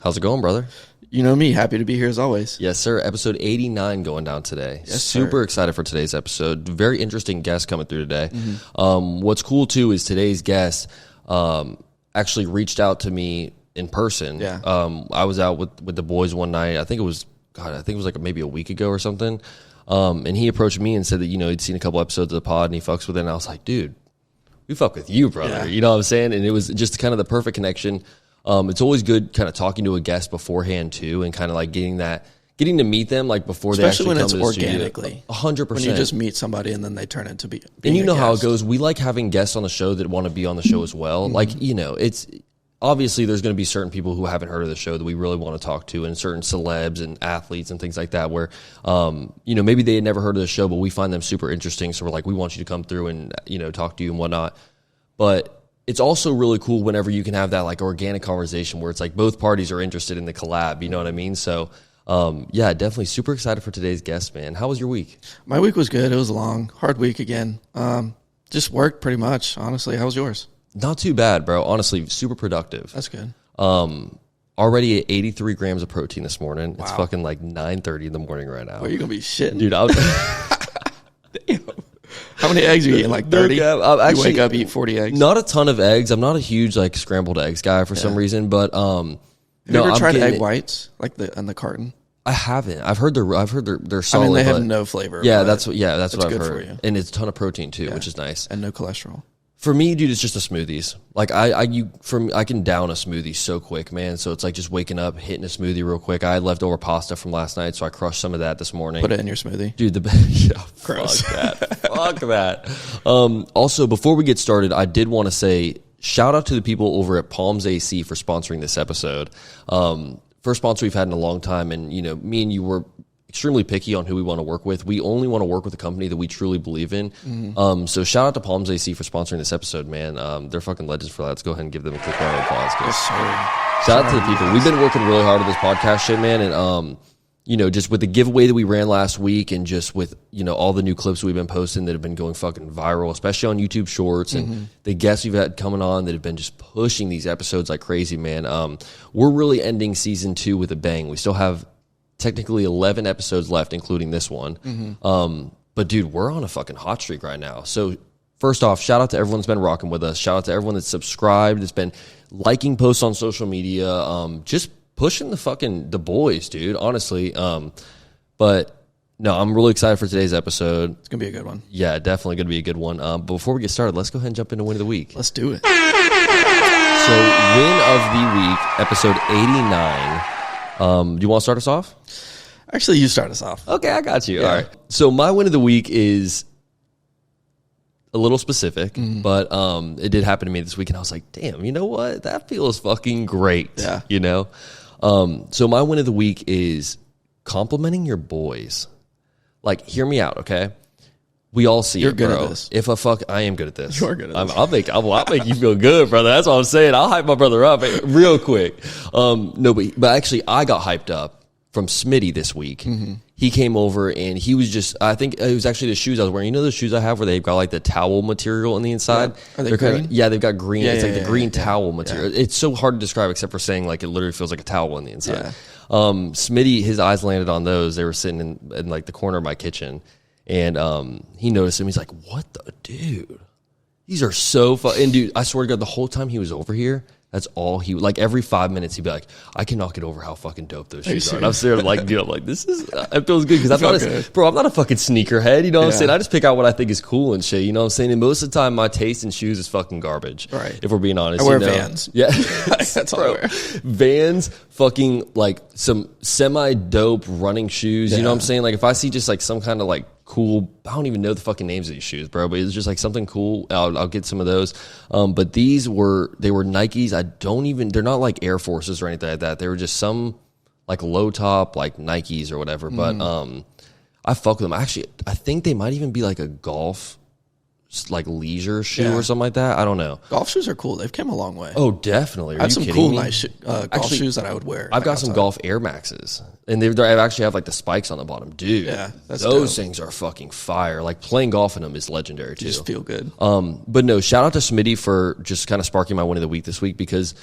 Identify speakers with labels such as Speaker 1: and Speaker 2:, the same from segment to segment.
Speaker 1: How's it going, brother?
Speaker 2: You know me, happy to be here as always.
Speaker 1: Yes, sir. Episode 89 going down today.
Speaker 2: Yes,
Speaker 1: Super
Speaker 2: sir.
Speaker 1: excited for today's episode. Very interesting guest coming through today. What's cool, too, is today's guest actually reached out to me in person.
Speaker 2: Yeah.
Speaker 1: I was out with the boys one night. I think it was like maybe a week ago or something. And he approached me and said that, he'd seen a couple episodes of the pod and he fucks with it. And I was like, dude, we fuck with you, brother.
Speaker 2: Yeah.
Speaker 1: You know what I'm saying? And it was just kind of the perfect connection. It's always good kind of talking to a guest beforehand too, and kind of like getting to meet them like before
Speaker 2: Especially
Speaker 1: they actually
Speaker 2: when
Speaker 1: come
Speaker 2: it's
Speaker 1: to the
Speaker 2: organically.
Speaker 1: 100%.
Speaker 2: When you just meet somebody and then they turn into being
Speaker 1: and you know
Speaker 2: a
Speaker 1: how it
Speaker 2: guest.
Speaker 1: goes. We like having guests on the show that want to be on the show as well. Like, it's obviously there's going to be certain people who haven't heard of the show that we really want to talk to, and certain celebs and athletes and things like that where, maybe they had never heard of the show, but we find them super interesting. So we're like, we want you to come through and, talk to you and whatnot. But it's also really cool whenever you can have that like organic conversation where it's like both parties are interested in the collab. You know what I mean? So, definitely super excited for today's guest, man. How was your week?
Speaker 2: My week was good. It was long, hard week again. Just worked pretty much, honestly. How was yours?
Speaker 1: Not too bad, bro. Honestly, super productive.
Speaker 2: That's good.
Speaker 1: Already at 83 grams of protein this morning.
Speaker 2: Wow.
Speaker 1: It's fucking like 9:30 in the morning right now.
Speaker 2: Well, you're going to be shitting.
Speaker 1: Dude, I was...
Speaker 2: Damn. How many eggs are you eating? Like 30?
Speaker 1: You
Speaker 2: wake up, eat 40 eggs?
Speaker 1: Not a ton of eggs. I'm not a huge like scrambled eggs guy for some reason, but
Speaker 2: Have you ever tried egg whites, like on the carton?
Speaker 1: I haven't. I've heard they're solid.
Speaker 2: I mean, they have no flavor.
Speaker 1: Yeah, that's what I've
Speaker 2: good
Speaker 1: heard.
Speaker 2: for you.
Speaker 1: And it's a ton of protein too, which is nice.
Speaker 2: And no cholesterol.
Speaker 1: For me, dude, it's just the smoothies. Like I can down a smoothie so quick, man. So it's like just waking up, hitting a smoothie real quick. I had leftover pasta from last night, so I crushed some of that this morning.
Speaker 2: Put it in your smoothie.
Speaker 1: Dude,
Speaker 2: Gross.
Speaker 1: Fuck that. Fuck that. Also, before we get started, I did want to say shout out to the people over at Palms AC for sponsoring this episode. First sponsor we've had in a long time, and me and you were extremely picky on who we want to work with. We only want to work with a company that we truly believe in. So shout out to Palms AC for sponsoring this episode, man. They're fucking legends for that. Let's go ahead and give them a quick round of applause.
Speaker 2: Yes, sir.
Speaker 1: Shout out to the people. We've been working really hard on this podcast shit, man. And, just with the giveaway that we ran last week and just with, all the new clips we've been posting that have been going fucking viral, especially on YouTube Shorts, and the guests we've had coming on that have been just pushing these episodes like crazy, man. We're really ending season 2 with a bang. We still have technically 11 episodes left, including this one. But dude, we're on a fucking hot streak right now. So first off, shout out to everyone that's been rocking with us. Shout out to everyone that's subscribed, that's been liking posts on social media, just pushing the boys, dude, honestly. But no, I'm really excited for today's episode.
Speaker 2: It's going to be a good one.
Speaker 1: Yeah, definitely going to be a good one. But before we get started, let's go ahead and jump into Win of the Week.
Speaker 2: Let's do it.
Speaker 1: So Win of the Week, episode 89. Do you want to start us off?
Speaker 2: Actually, you start us off.
Speaker 1: Okay, I got you.
Speaker 2: Yeah.
Speaker 1: All right. So my win of the week is a little specific, but it did happen to me this week, and I was like, damn, you know what? That feels fucking great.
Speaker 2: Yeah.
Speaker 1: So my win of the week is complimenting your boys. Like, hear me out, okay? We all see
Speaker 2: You're
Speaker 1: it,
Speaker 2: good
Speaker 1: bro.
Speaker 2: at this.
Speaker 1: I am good at this.
Speaker 2: You are good at this.
Speaker 1: I'll make you feel good, brother. That's what I'm saying. I'll hype my brother up real quick. But actually, I got hyped up from Smitty this week. He came over and he was just, I think it was actually the shoes I was wearing. You know those shoes I have where they've got like the towel material on the inside?
Speaker 2: Yeah. Are they
Speaker 1: They're
Speaker 2: green?
Speaker 1: They've got green.
Speaker 2: Yeah,
Speaker 1: it's like
Speaker 2: yeah,
Speaker 1: the green
Speaker 2: yeah.
Speaker 1: towel material. It's so hard to describe except for saying like it literally feels like a towel on the inside.
Speaker 2: Yeah.
Speaker 1: Smitty, his eyes landed on those. They were sitting in like the corner of my kitchen. And he noticed him. He's like, what the dude? These are so fun. And dude, I swear to God, the whole time he was over here, that's all he, like every 5 minutes, he'd be like, I cannot get over how fucking dope those shoes are. And I'm sitting there like, dude, I'm like, this is, it feels good. Cause I'm not a fucking sneakerhead. You know what I'm saying? I just pick out what I think is cool and shit. You know what I'm saying? And most of the time, my taste in shoes is fucking garbage.
Speaker 2: Right.
Speaker 1: If we're being honest.
Speaker 2: I wear Vans.
Speaker 1: Yeah.
Speaker 2: That's all I wear.
Speaker 1: Vans, fucking like some semi-dope running shoes. You know what I'm saying? Like if I see just like some kind of like cool, I don't even know the fucking names of these shoes, bro, but it's just like something cool. I'll get some of those. But they were Nikes. They're not like Air Forces or anything like that. They were just some like low top, like Nikes or whatever. But I fuck with them. Actually, I think they might even be like a golf, like leisure shoe or something like that. I don't know.
Speaker 2: Golf shoes are cool. They've come a long way.
Speaker 1: Oh, definitely.
Speaker 2: I have some cool, nice golf
Speaker 1: Actually,
Speaker 2: shoes that I would wear.
Speaker 1: I've got some golf Air Maxes, and they actually have like the spikes on the bottom, dude.
Speaker 2: Yeah, that's
Speaker 1: those
Speaker 2: dope.
Speaker 1: things are fucking fire. Like playing golf in them is legendary too.
Speaker 2: You just feel good.
Speaker 1: But no, shout out to Smitty for just kind of sparking my win of the week this week because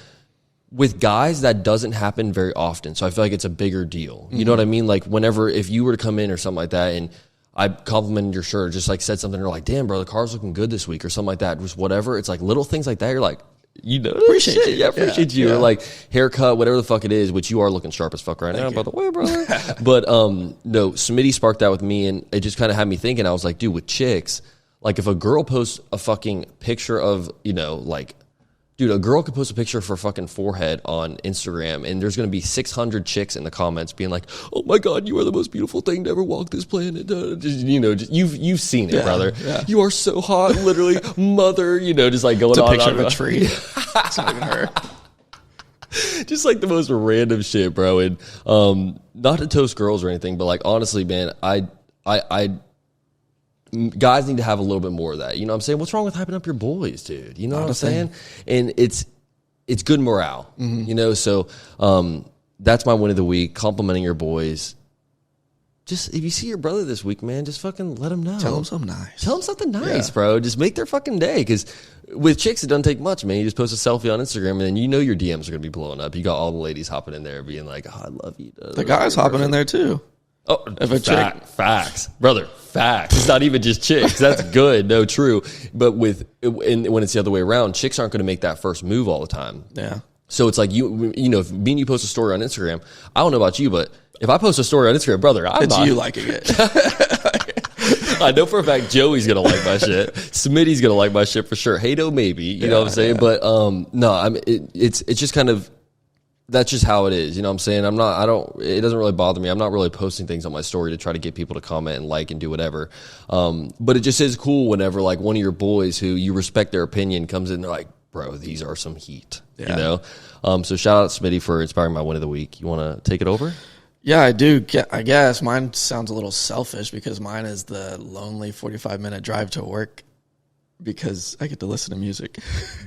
Speaker 1: with guys, that doesn't happen very often. So I feel like it's a bigger deal. You know what I mean? Like whenever, if you were to come in or something like that and I complimented your shirt, just like said something, you're like, damn, bro, the car's looking good this week or something like that. Just whatever. It's like little things like that. You're like, you know,
Speaker 2: appreciate you.
Speaker 1: Yeah, appreciate you. Or like haircut, whatever the fuck it is, which you are looking sharp as fuck right now, by the way, brother. But no, Smitty sparked that with me, and it just kind of had me thinking. I was like, dude, with chicks, like if a girl posts a fucking picture of, you know, like, dude, a girl could post a picture of her fucking forehead on Instagram, and there's going to be 600 chicks in the comments being like, "Oh my God, you are the most beautiful thing to ever walk this planet." You know, you've seen it, brother. Yeah. You are so hot, literally, mother. You know, just like going on.
Speaker 2: It's a picture of a tree. It's not even her.
Speaker 1: Just like the most random shit, bro. And not to toast girls or anything, but like honestly, man, I guys need to have a little bit more of that. You know what I'm saying? What's wrong with hyping up your boys, dude? You know what I'm saying? And it's good morale, you know? So that's my win of the week, complimenting your boys. Just, if you see your brother this week, man, just fucking let him know.
Speaker 2: Tell him something nice.
Speaker 1: Tell him something nice, bro. Just make their fucking day. Because with chicks, it doesn't take much, man. You just post a selfie on Instagram, and then you know your DMs are going to be blowing up. You got all the ladies hopping in there being like, oh, I love you.
Speaker 2: The guys hopping in there, too.
Speaker 1: Oh, if a chick, facts, brother, facts. It's not even just chicks. That's good, no, true. But when it's the other way around, chicks aren't going to make that first move all the time.
Speaker 2: Yeah.
Speaker 1: So it's like you know, if me and you post a story on Instagram, I don't know about you, but if I post a story on Instagram, brother, it's
Speaker 2: you liking it.
Speaker 1: I know for a fact Joey's gonna like my shit. Smitty's gonna like my shit for sure. Hato maybe, you know what I'm saying? But no, it's just kind of. That's just how it is. You know what I'm saying? It doesn't really bother me. I'm not really posting things on my story to try to get people to comment and like and do whatever. But it just is cool whenever like one of your boys who you respect their opinion comes in and they're like, bro, these are some heat, you know? So shout out Smitty for inspiring my win of the week. You want to take it over?
Speaker 2: Yeah, I do. I guess mine sounds a little selfish because mine is the lonely 45-minute drive to work because I get to listen to music.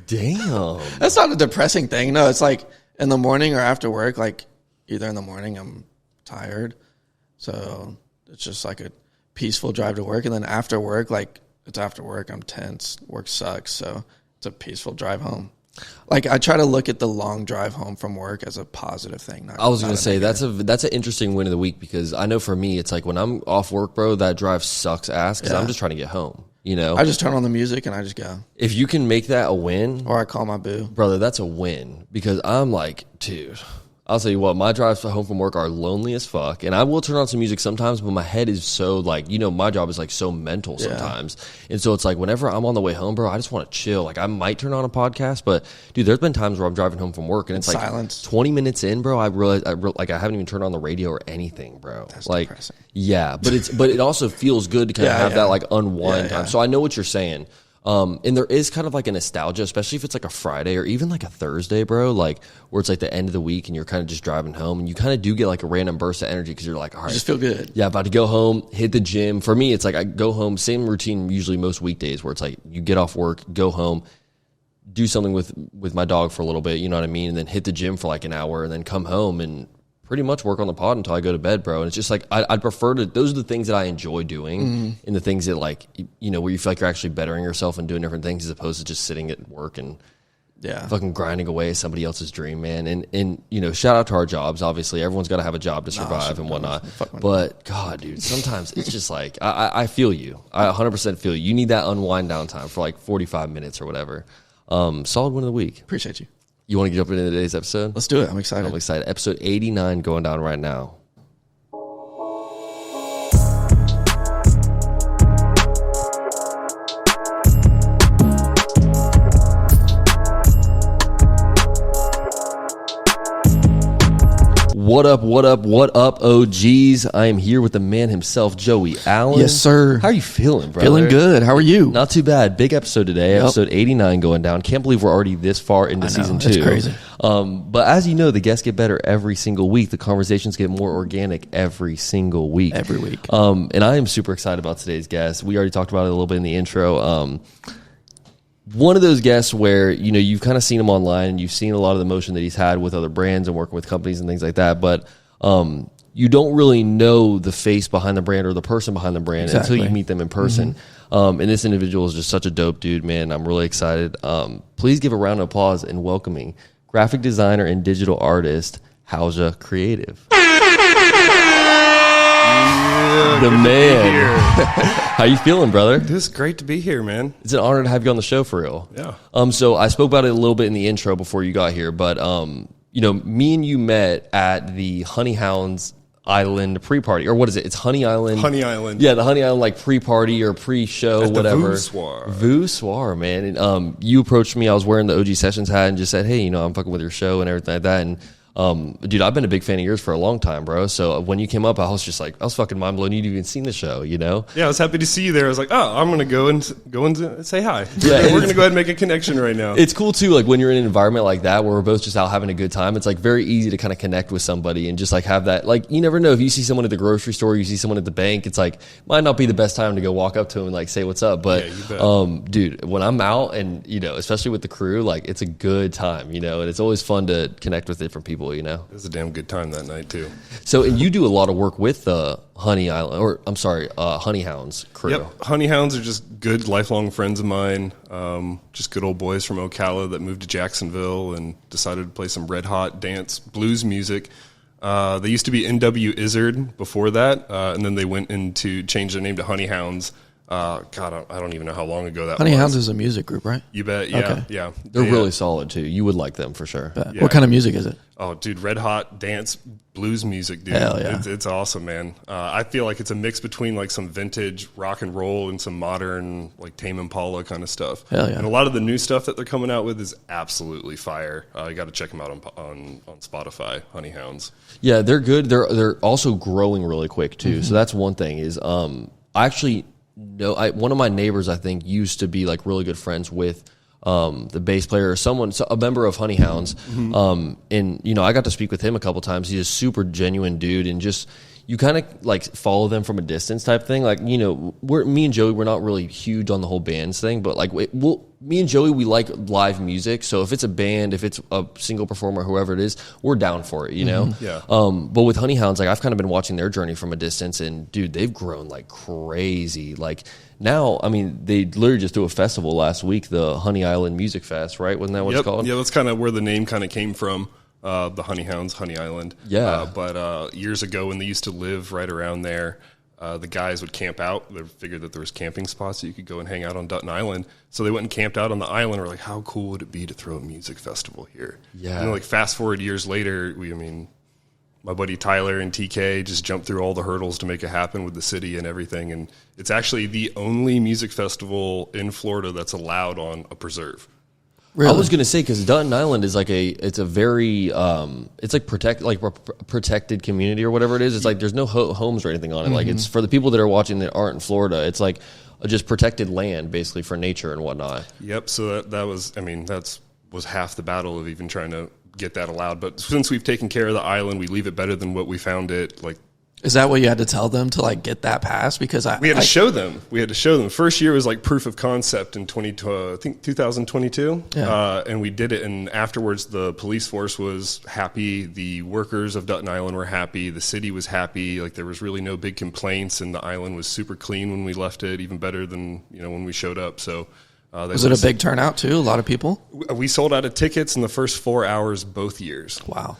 Speaker 1: Damn.
Speaker 2: That's not a depressing thing. No, it's like, in the morning or after work, like either in the morning I'm tired, so it's just like a peaceful drive to work. And then after work, like it's after work, I'm tense. Work sucks, so it's a peaceful drive home. Like I try to look at the long drive home from work as a positive thing.
Speaker 1: I was going to say that's an interesting win of the week because I know for me, it's like when I'm off work, bro, that drive sucks ass because I'm just trying to get home. You know,
Speaker 2: I just turn on the music and I just go.
Speaker 1: If you can make that a win,
Speaker 2: or I call my boo,
Speaker 1: brother, that's a win because I'm like, dude, I'll tell you what, my drives home from work are lonely as fuck, and I will turn on some music sometimes, but my head is so like, you know, my job is like so mental sometimes, and so it's like whenever I'm on the way home, bro, I just want to chill. Like I might turn on a podcast, but dude, there's been times where I'm driving home from work and it's like
Speaker 2: silence.
Speaker 1: 20 minutes in, bro, I realize like I haven't even turned on the radio or anything, bro.
Speaker 2: That's
Speaker 1: like
Speaker 2: depressing.
Speaker 1: Yeah, but it also feels good to kind of have that like unwind time. So I know what you're saying. And there is kind of like a nostalgia, especially if it's like a Friday or even like a Thursday, bro, like where it's like the end of the week and you're kind of just driving home and you kind of do get like a random burst of energy because you're like, all right,
Speaker 2: you just feel good.
Speaker 1: Yeah, about to go home, hit the gym. For me, it's like I go home, same routine usually most weekdays where it's like you get off work, go home, do something with my dog for a little bit, you know what I mean? And then hit the gym for like an hour and then come home and pretty much work on the pod until I go to bed, bro. And it's just like, I'd prefer to, those are the things that I enjoy doing and the things that like, you know, where you feel like you're actually bettering yourself and doing different things as opposed to just sitting at work and fucking grinding away at somebody else's dream, man. And, you know, shout out to our jobs. Obviously everyone's got to have a job to survive and whatnot, but God, dude, sometimes it's just like, I feel you. I 100% feel you. You need that unwind downtime for like 45 minutes or whatever. Solid win of the week.
Speaker 2: Appreciate you.
Speaker 1: You want to get up into today's episode?
Speaker 2: Let's do it. I'm excited.
Speaker 1: I'm excited. Episode 89 going down right now. What up, OGs? I am here with the man himself, Joey Allen.
Speaker 2: Yes, sir.
Speaker 1: How are you feeling, brother?
Speaker 2: Feeling good. How are you?
Speaker 1: Not too bad. Big episode today, episode 89 going down. Can't believe we're already this far into season 2.
Speaker 2: That's crazy.
Speaker 1: But as you know, the guests get better every single week. The conversations get more organic every single week.
Speaker 2: Every week.
Speaker 1: And I am super excited about today's guest. We already talked about it a little bit in the intro. One of those guests where, you know, you've kind of seen him online and you've seen a lot of the motion that he's had with other brands and working with companies and things like that. But you don't really know the face behind the brand or the person behind the brand until you meet them in person. And this individual is just such a dope dude, man. I'm really excited. Please give a round of applause in welcoming graphic designer and digital artist, Howja Creative. The man. How you feeling, brother?
Speaker 3: It's great to be here, man.
Speaker 1: It's an honor to have you on the show for real.
Speaker 3: Yeah.
Speaker 1: So I spoke about it a little bit in the intro before you got here, but you know, me and you met at the Honey Hounds Island pre-party, or what is it? It's Honey Island.
Speaker 3: Honey Island.
Speaker 1: Yeah, the Honey Island like pre-party or pre-show,
Speaker 3: At
Speaker 1: whatever.
Speaker 3: The Voussoir.
Speaker 1: Voussoir, man. And you approached me. I was wearing the OG Sessions hat and just said, "Hey, you know, I'm fucking with your show and everything like that." And dude, I've been a big fan of yours for a long time, bro. So when you came up, I was just like, I was fucking mind blown. You'd even seen the show, you know?
Speaker 3: Yeah, I was happy to see you there. I was like, oh, I'm gonna go and say hi.
Speaker 1: Yeah,
Speaker 3: we're gonna go ahead and make a connection right now.
Speaker 1: It's cool too, like when you're in an environment like that where we're both just out having a good time. It's like very easy to kind of connect with somebody and just like have that. Like you never know, if you see someone at the grocery store, you see someone at the bank. It's like might not be the best time to go walk up to them and like say what's up. But
Speaker 3: Yeah, you bet.
Speaker 1: dude, when I'm out and you know, especially with the crew, like it's a good time, you know, and it's always fun to connect with different people, you know.
Speaker 3: It was a damn good time that night too.
Speaker 1: So, and you do a lot of work with the Honey Island, or I'm sorry, Honey Hounds crew.
Speaker 3: Yep, Honey Hounds are just good lifelong friends of mine. Just good old boys from Ocala that moved to Jacksonville and decided to play some red hot dance blues music. They used to be NW Izzard before that, and then they went into changed their name to Honey Hounds. God, I don't even know how long ago that
Speaker 2: Honey
Speaker 3: was.
Speaker 2: Hounds is a music group, right?
Speaker 3: You bet. Yeah,
Speaker 2: Okay.
Speaker 3: yeah.
Speaker 1: They're really solid too. You would like them for sure.
Speaker 2: But
Speaker 3: Yeah.
Speaker 2: What kind of music is it?
Speaker 3: Oh, dude, red hot dance blues music, dude.
Speaker 2: Hell yeah.
Speaker 3: It's awesome, man. I feel like it's a mix between like some vintage rock and roll and some modern like Tame Impala kind of stuff.
Speaker 2: Hell yeah.
Speaker 3: And a lot of the new stuff that they're coming out with is absolutely fire. You got to check them out on Spotify, Honey Hounds.
Speaker 1: Yeah, they're good. They're also growing really quick too. So that's one thing. Is I actually know one of my neighbors I think used to be like really good friends with the bass player or someone, a member of Honey Hounds. And you know, I got to speak with him a couple times. He's a super genuine dude, and just you kind of like follow them from a distance type thing. Like, you know, me and Joey, we're not really huge on the whole bands thing, but like me and Joey, we like live music. So if it's a band, if it's a single performer, whoever it is, we're down for it, you know?
Speaker 3: Yeah.
Speaker 1: But with Honey Hounds, like I've kind of been watching their journey from a distance, and dude, they've grown like crazy. Like now, I mean, they literally just threw a festival last week, the Honey Island Music Fest, right? Wasn't that what it's called?
Speaker 3: Yeah, that's kind of where the name kind of came from. The Honey Hounds, Honey Island.
Speaker 1: Yeah.
Speaker 3: But years ago when they used to live right around there, the guys would camp out. They figured that there was camping spots that you could go and hang out on Dutton Island. So they went and camped out on the island. We're like, how cool would it be to throw a music festival here?
Speaker 1: Yeah.
Speaker 3: And then, like fast forward years later, my buddy Tyler and TK just jumped through all the hurdles to make it happen with the city and everything. And it's actually the only music festival in Florida that's allowed on a preserve.
Speaker 2: Really?
Speaker 1: I was gonna say because Dutton Island is like it's a very it's like protected community or whatever it is. It's like there's no homes or anything on it. Like it's for the people that are watching that aren't in Florida. It's like just protected land basically for nature and whatnot.
Speaker 3: Yep. So that was was half the battle of even trying to get that allowed. But since we've taken care of the island, we leave it better than what we found it. Like,
Speaker 2: Is that what you had to tell them to like get that passed? Because
Speaker 3: we had to show them. First year was like proof of concept in 2022.
Speaker 2: Yeah.
Speaker 3: And we did it. And afterwards, the police force was happy. The workers of Dutton Island were happy. The city was happy. Like there was really no big complaints, and the island was super clean when we left it, even better than when we showed up. So.
Speaker 2: Was it a big turnout too? A lot of people?
Speaker 3: We sold out of tickets in the first 4 hours both years.
Speaker 2: Wow.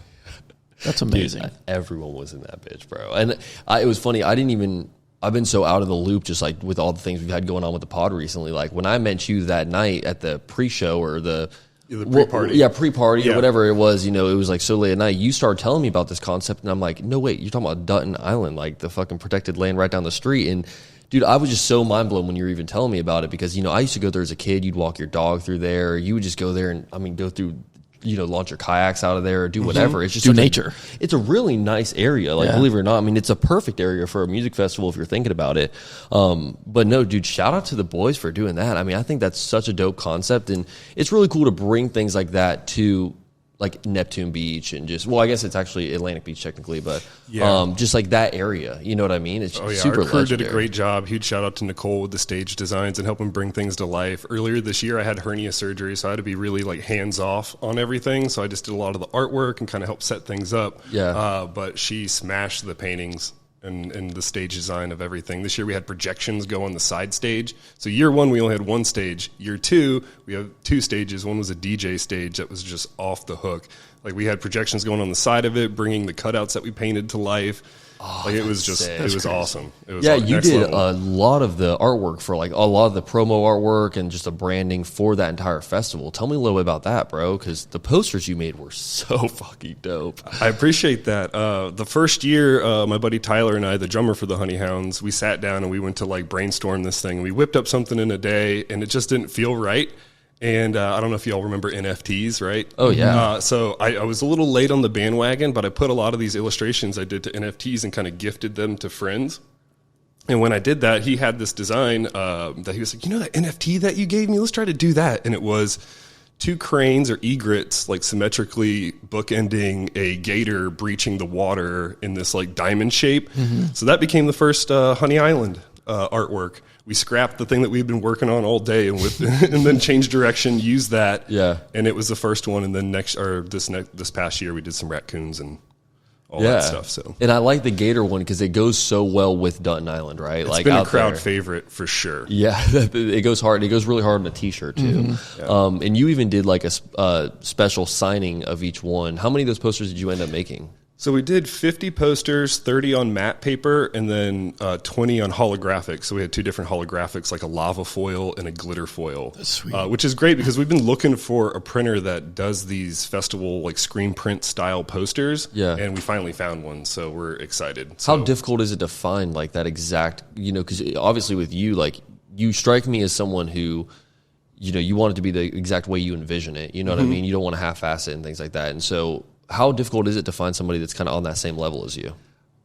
Speaker 2: That's amazing.
Speaker 1: Dude, everyone was in that bitch, bro. And it was funny. I've been so out of the loop just like with all the things we've had going on with the pod recently. Like when I met you that night at the pre-show or the
Speaker 3: pre-party.
Speaker 1: Pre-party or whatever it was, it was like so late at night. You started telling me about this concept and I'm like, no, wait, you're talking about Dutton Island, like the fucking protected land right down the street. And dude, I was just so mind blown when you were even telling me about it because, I used to go there as a kid. You'd walk your dog through there. You would just go there and, go through, launch your kayaks out of there or do whatever. It's just
Speaker 2: nature.
Speaker 1: It's a really nice area. Like, believe it or not, it's a perfect area for a music festival if you're thinking about it. But no, dude, shout out to the boys for doing that. I think that's such a dope concept. And it's really cool to bring things like that to like Neptune Beach and I guess it's actually Atlantic Beach technically, but just like that area, you know what I mean? It's super
Speaker 3: our crew
Speaker 1: legendary.
Speaker 3: did a great job. Huge shout out to Nicole with the stage designs and helping bring things to life. Earlier this year, I had hernia surgery, so I had to be really like hands off on everything. So I just did a lot of the artwork and kind of helped set things up.
Speaker 1: Yeah.
Speaker 3: But she smashed the paintings and the stage design of everything. This year we had projections go on the side stage. So year one, we only had one stage. Year two, we have two stages. One was a DJ stage that was just off the hook. Like we had projections going on the side of it, bringing the cutouts that we painted to life.
Speaker 1: Oh,
Speaker 3: like it was just,
Speaker 1: sick.
Speaker 3: it was awesome. It was
Speaker 1: you did
Speaker 3: level.
Speaker 1: a lot of the artwork for like a lot of the promo artwork and just the branding for that entire festival. Tell me a little bit about that, bro, because the posters you made were so fucking dope.
Speaker 3: I appreciate that. The first year, my buddy Tyler and I, the drummer for the Honey Hounds, we sat down and we went to like brainstorm this thing. We whipped up something in a day and it just didn't feel right. And I don't know if y'all remember NFTs, right?
Speaker 1: Oh, yeah.
Speaker 3: So I was a little late on the bandwagon, but I put a lot of these illustrations I did to NFTs and kind of gifted them to friends. And when I did that, he had this design that he was like, you know that NFT that you gave me? Let's try to do that. And it was two cranes or egrets, like symmetrically bookending a gator breaching the water in this like diamond shape. Mm-hmm. So that became the first Honey Island artwork. We scrapped the thing that we'd been working on all day and and then changed direction, used that.
Speaker 1: Yeah.
Speaker 3: And it was the first one. And then this past year, we did some raccoons and all that stuff. So,
Speaker 1: and I like the gator one because it goes so well with Dutton Island, right?
Speaker 3: It's
Speaker 1: like
Speaker 3: been a crowd favorite for sure.
Speaker 1: Yeah, it goes hard. It goes really hard on a T-shirt too. Mm-hmm. Yeah. And you even did like a special signing of each one. How many of those posters did you end up making?
Speaker 3: So we did 50 posters, 30 on matte paper, and then 20 on holographic. So we had two different holographics, like a lava foil and a glitter foil.
Speaker 2: That's sweet.
Speaker 3: Which is great because we've been looking for a printer that does these festival like screen print style posters.
Speaker 1: Yeah.
Speaker 3: And we finally found one, so we're excited. So,
Speaker 1: how difficult is it to find like that exact, because obviously with you, like you strike me as someone who, you want it to be the exact way you envision it. You know what I mean? You don't want to half-ass it and things like that. And so how difficult is it to find somebody that's kind of on that same level as you?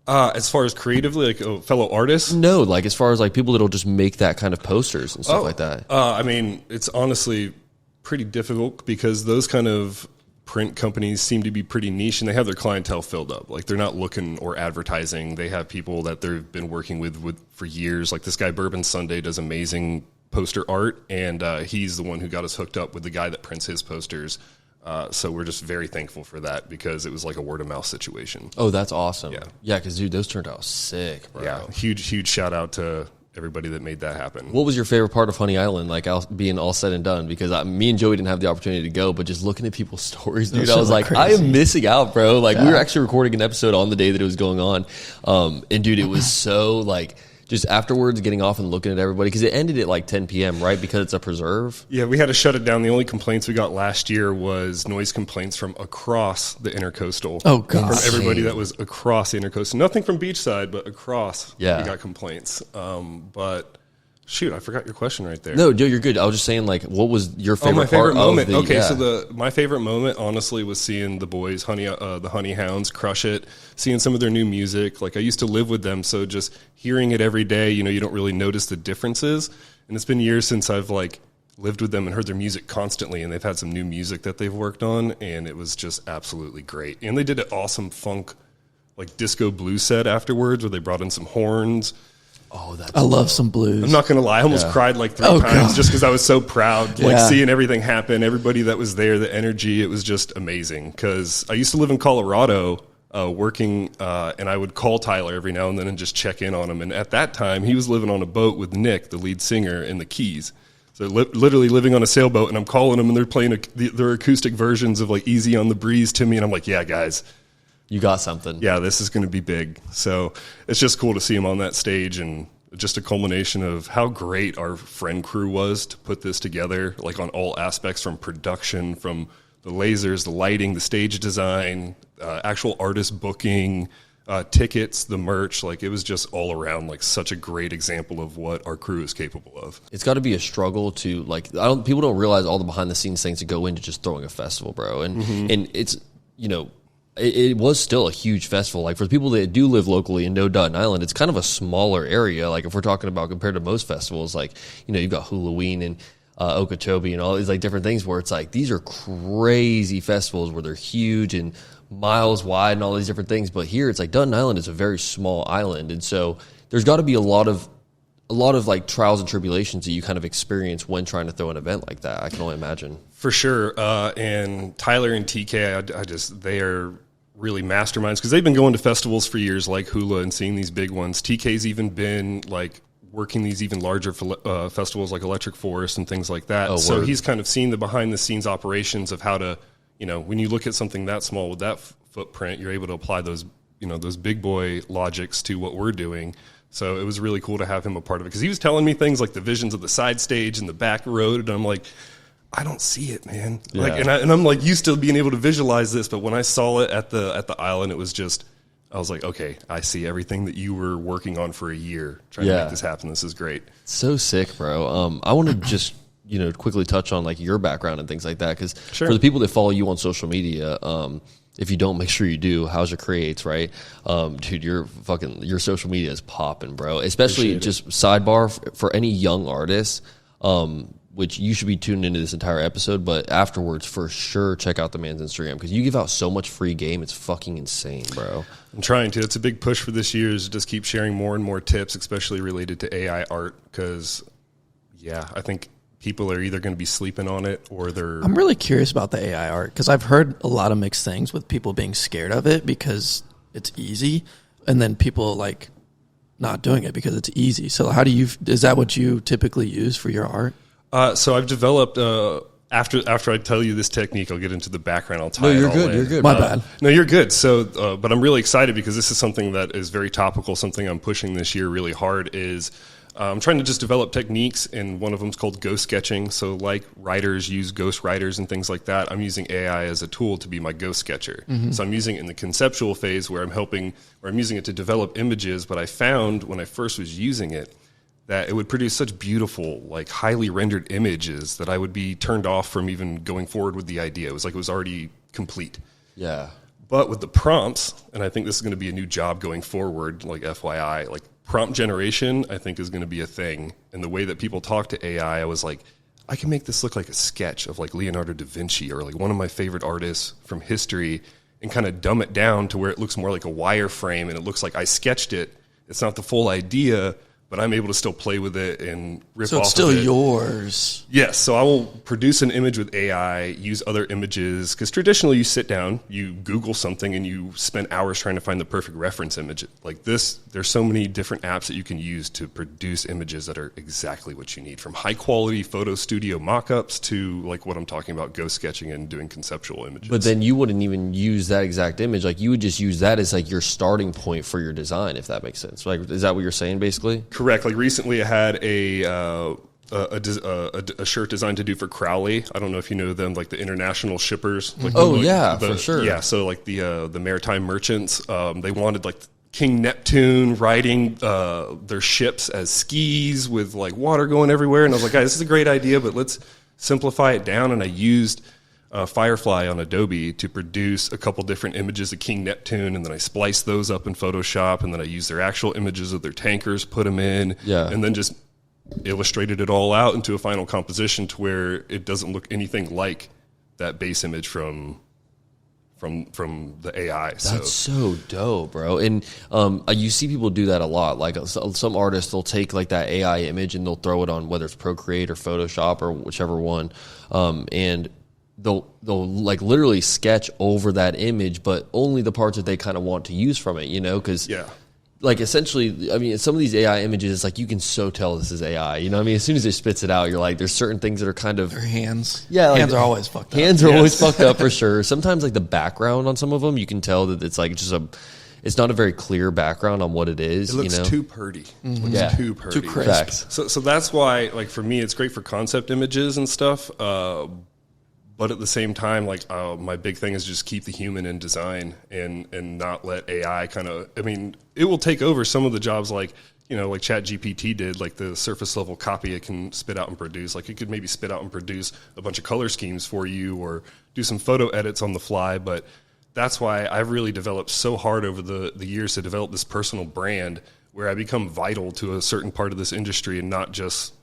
Speaker 3: As far as creatively, like fellow artists?
Speaker 1: No, like as far as like people that'll just make that kind of posters and stuff like that.
Speaker 3: I mean, it's honestly pretty difficult because those kind of print companies seem to be pretty niche and they have their clientele filled up. Like they're not looking or advertising. They have people that they've been working with for years. Like this guy, Bourbon Sunday, does amazing poster art, and he's the one who got us hooked up with the guy that prints his posters. So we're just very thankful for that because it was like a word of mouth situation.
Speaker 1: Oh, that's awesome.
Speaker 3: Yeah,
Speaker 1: because dude, those turned out sick, bro.
Speaker 3: Yeah, huge shout out to everybody that made that happen.
Speaker 1: What was your favorite part of Honey Island, like being all said and done? Because me and Joey didn't have the opportunity to go, but just looking at people's stories, dude, I was like, crazy. I am missing out, bro. Like we were actually recording an episode on the day that it was going on. And dude, it was so like, just afterwards getting off and looking at everybody, because it ended at like 10 p.m., right? Because it's a preserve.
Speaker 3: Yeah, we had to shut it down. The only complaints we got last year was noise complaints from across the intercoastal.
Speaker 2: Oh, God.
Speaker 3: From everybody that was across the intercoastal. Nothing from beachside, but across.
Speaker 1: Yeah.
Speaker 3: We got complaints. But shoot, I forgot your question right there.
Speaker 1: No, you're good. I was just saying, like, what was your favorite
Speaker 3: my favorite
Speaker 1: part
Speaker 3: moment?
Speaker 1: of the...
Speaker 3: Okay, so my favorite moment, honestly, was seeing the boys, the Honey Hounds, crush it, seeing some of their new music. Like, I used to live with them, so just hearing it every day, you don't really notice the differences. And it's been years since I've, like, lived with them and heard their music constantly, and they've had some new music that they've worked on, and it was just absolutely great. And they did an awesome funk, like, disco blues set afterwards, where they brought in some horns.
Speaker 1: Oh, that's
Speaker 2: I love some blues.
Speaker 3: I'm not going to lie. I almost cried like 3 times
Speaker 2: God.
Speaker 3: just because I was so proud. Like seeing everything happen, everybody that was there, the energy, it was just amazing. Because I used to live in Colorado working, and I would call Tyler every now and then and just check in on him. And at that time, he was living on a boat with Nick, the lead singer, in the Keys. So literally living on a sailboat, and I'm calling them, and they're playing their acoustic versions of like Easy on the Breeze to me. And I'm like, yeah, guys.
Speaker 1: You got something.
Speaker 3: Yeah, this is going to be big. So it's just cool to see him on that stage, and just a culmination of how great our friend crew was to put this together, like on all aspects, from production, from the lasers, the lighting, the stage design, actual artist booking, tickets, the merch. Like it was just all around like such a great example of what our crew is capable of.
Speaker 1: It's got to be a struggle to like, people don't realize all the behind the scenes things that go into just throwing a festival, bro. And and it's, it was still a huge festival. Like for the people that do live locally and know Dutton Island, it's kind of a smaller area. Like if we're talking about compared to most festivals, like, you've got Halloween and Okeechobee and all these like different things where it's like, these are crazy festivals where they're huge and miles wide and all these different things. But here it's like Dutton Island is a very small island. And so there's got to be a lot of like trials and tribulations that you kind of experience when trying to throw an event like that. I can only imagine.
Speaker 3: For sure. And Tyler and TK, they are really masterminds, because they've been going to festivals for years like Hula and seeing these big ones. TK's even been like working these even larger festivals like Electric Forest and things like that. So
Speaker 1: word.
Speaker 3: he's kind of seen the behind the scenes operations of how to, when you look at something that small with that footprint, you're able to apply those, those big boy logics to what we're doing. So it was really cool to have him a part of it, because he was telling me things like the visions of the side stage and the back road, and I'm like, I don't see it, man.
Speaker 1: Yeah.
Speaker 3: Like, and I'm like used to being able to visualize this, but when I saw it at the island, it was just, I was like, okay, I see everything that you were working on for a year trying to make this happen. This is great.
Speaker 1: So sick, bro. I want to just quickly touch on like your background and things like that, because for the people that follow you on social media, if you don't, make sure you do. How's your creates, right? Dude, your social media is popping, bro. Especially just sidebar for any young artists. Which you should be tuned into this entire episode, but afterwards, for sure, check out the man's Instagram, because you give out so much free game. It's fucking insane, bro.
Speaker 3: I'm trying to. It's a big push for this year, is just keep sharing more and more tips, especially related to AI art, because, I think people are either going to be sleeping on it or they're...
Speaker 2: I'm really curious about the AI art, because I've heard a lot of mixed things with people being scared of it because it's easy, and then people like not doing it because it's easy. So is that what you typically use for your art?
Speaker 3: So I've developed, after I tell you this technique, I'll get into the background. I'll tie
Speaker 1: No,
Speaker 3: it
Speaker 1: you're
Speaker 3: all
Speaker 1: good.
Speaker 3: in.
Speaker 1: You're good.
Speaker 2: My bad.
Speaker 3: No, you're good. So, but I'm really excited because this is something that is very topical, something I'm pushing this year really hard is I'm trying to just develop techniques, and one of them is called ghost sketching. So like writers use ghost writers and things like that, I'm using AI as a tool to be my ghost sketcher. Mm-hmm. So I'm using it in the conceptual phase where I'm using it to develop images, but I found when I first was using it, that it would produce such beautiful, like highly rendered images that I would be turned off from even going forward with the idea. It was like it was already complete.
Speaker 1: Yeah.
Speaker 3: But with the prompts, and I think this is going to be a new job going forward, like FYI, like prompt generation, I think is going to be a thing. And the way that people talk to AI, I was like, I can make this look like a sketch of like Leonardo da Vinci or like one of my favorite artists from history, and kind of dumb it down to where it looks more like a wireframe and it looks like I sketched it. It's not the full idea, but I'm able to still play with it and rip off of it.
Speaker 2: So it's still yours.
Speaker 3: Yes. So I will produce an image with AI, use other images, because traditionally you sit down, you Google something, and you spend hours trying to find the perfect reference image. Like this, there's so many different apps that you can use to produce images that are exactly what you need, from high quality photo studio mock-ups to like what I'm talking about, ghost sketching and doing conceptual images.
Speaker 1: But then you wouldn't even use that exact image. Like you would just use that as like your starting point for your design, if that makes sense. Like, is that what you're saying basically?
Speaker 3: Correct. Like recently I had a shirt designed to do for Crowley. I don't know if you know them, like the international shippers. Like
Speaker 1: for sure.
Speaker 3: Yeah, so like the maritime merchants, they wanted like King Neptune riding their ships as skis with like water going everywhere. And I was like, guys, this is a great idea, but let's simplify it down. And I used Firefly on Adobe to produce a couple different images of King Neptune, and then I spliced those up in Photoshop, and then I used their actual images of their tankers, put them in, and then just illustrated it all out into a final composition to where it doesn't look anything like that base image from the AI.
Speaker 1: That's so dope, bro. And you see people do that a lot. Like some artists, they'll take like that AI image and they'll throw it on whether it's Procreate or Photoshop or whichever one, and they'll like literally sketch over that image, but only the parts that they kind of want to use from it, because like essentially, I mean, some of these AI images, it's like you can so tell this is AI. You know what I mean? As soon as it spits it out, you're like, there's certain things that are kind of...
Speaker 2: Their hands.
Speaker 1: Yeah. Like,
Speaker 2: hands are always fucked up.
Speaker 1: Hands are always fucked up for sure. Sometimes like the background on some of them, you can tell that it's like just it's not a very clear background on what it is.
Speaker 3: It looks too purdy. It looks too purdy.
Speaker 2: Too crisp.
Speaker 1: Facts.
Speaker 3: So that's why, like for me, it's great for concept images and stuff. But at the same time, like my big thing is just keep the human in design and not let AI kind of. I mean, it will take over some of the jobs, like like ChatGPT did, like the surface level copy it can spit out and produce. Like it could maybe spit out and produce a bunch of color schemes for you, or do some photo edits on the fly. But that's why I've really developed so hard over the years to develop this personal brand where I become vital to a certain part of this industry and not just.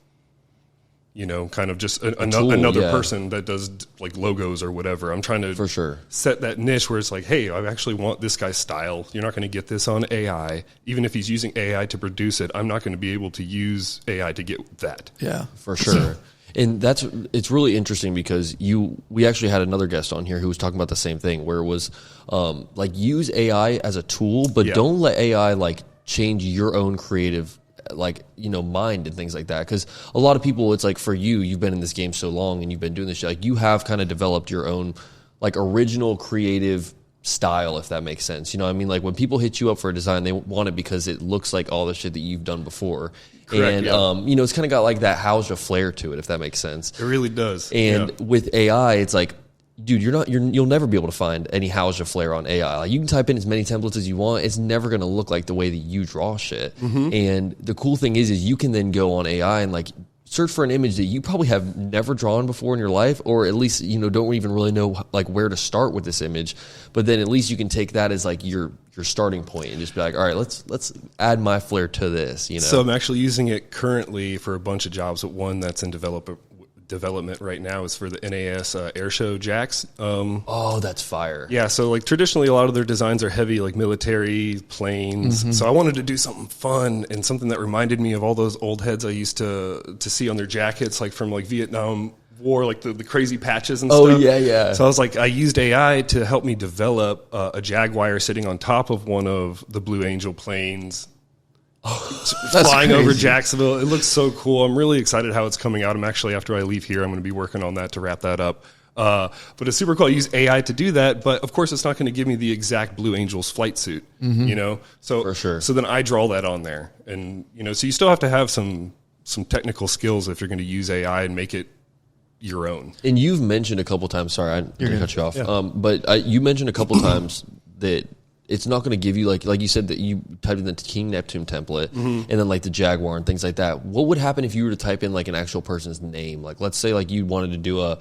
Speaker 3: Kind of just another person that does like logos or whatever. I'm trying to
Speaker 1: for sure
Speaker 3: set that niche where it's like, hey, I actually want this guy's style. You're not going to get this on AI. Even if he's using AI to produce it, I'm not going to be able to use AI to get that.
Speaker 2: Yeah,
Speaker 1: for sure. And it's really interesting because we actually had another guest on here who was talking about the same thing, where it was like use AI as a tool, but don't let AI like change your own creative mind and things like that. Because a lot of people, it's like for you've been in this game so long and you've been doing this shit, like you have kind of developed your own like original creative style, if that makes sense. You know what I mean? Like when people hit you up for a design, they want it because it looks like all the shit that you've done before. Correct, and it's kind of got like that Hauser flair to it, if that makes sense.
Speaker 3: It really does.
Speaker 1: And with AI, it's like, dude, you'll never be able to find any Hauser flair on AI. Like you can type in as many templates as you want, it's never going to look like the way that you draw shit. And the cool thing is you can then go on AI and like search for an image that you probably have never drawn before in your life, or at least don't even really know like where to start with this image. But then at least you can take that as like your starting point and just be like, all right, let's add my flair to this.
Speaker 3: So I'm actually using it currently for a bunch of jobs, but one that's in development right now is for the NAS air show jacks.
Speaker 1: Oh, that's fire.
Speaker 3: Yeah, so like traditionally a lot of their designs are heavy, like military planes. So I wanted to do something fun and something that reminded me of all those old heads I used to see on their jackets, like from like Vietnam War, like the crazy patches and stuff.
Speaker 1: Oh, yeah.
Speaker 3: So I was like, I used AI to help me develop a Jaguar sitting on top of one of the Blue Angel planes, flying over Jacksonville. It looks so cool. I'm really excited how it's coming out. I'm actually, after I leave here, I'm going to be working on that to wrap that up. But it's super cool. I use AI to do that, but of course it's not going to give me the exact Blue Angels flight suit, So
Speaker 1: for sure.
Speaker 3: So then I draw that on there, and so you still have to have some technical skills if you're going to use AI and make it your own.
Speaker 1: And you've mentioned a couple times, sorry, I didn't cut you off. But you mentioned a couple times that it's not going to give you like you said that you typed in the King Neptune template and then like the Jaguar and things like that. What would happen if you were to type in like an actual person's name? Like let's say like you wanted to do a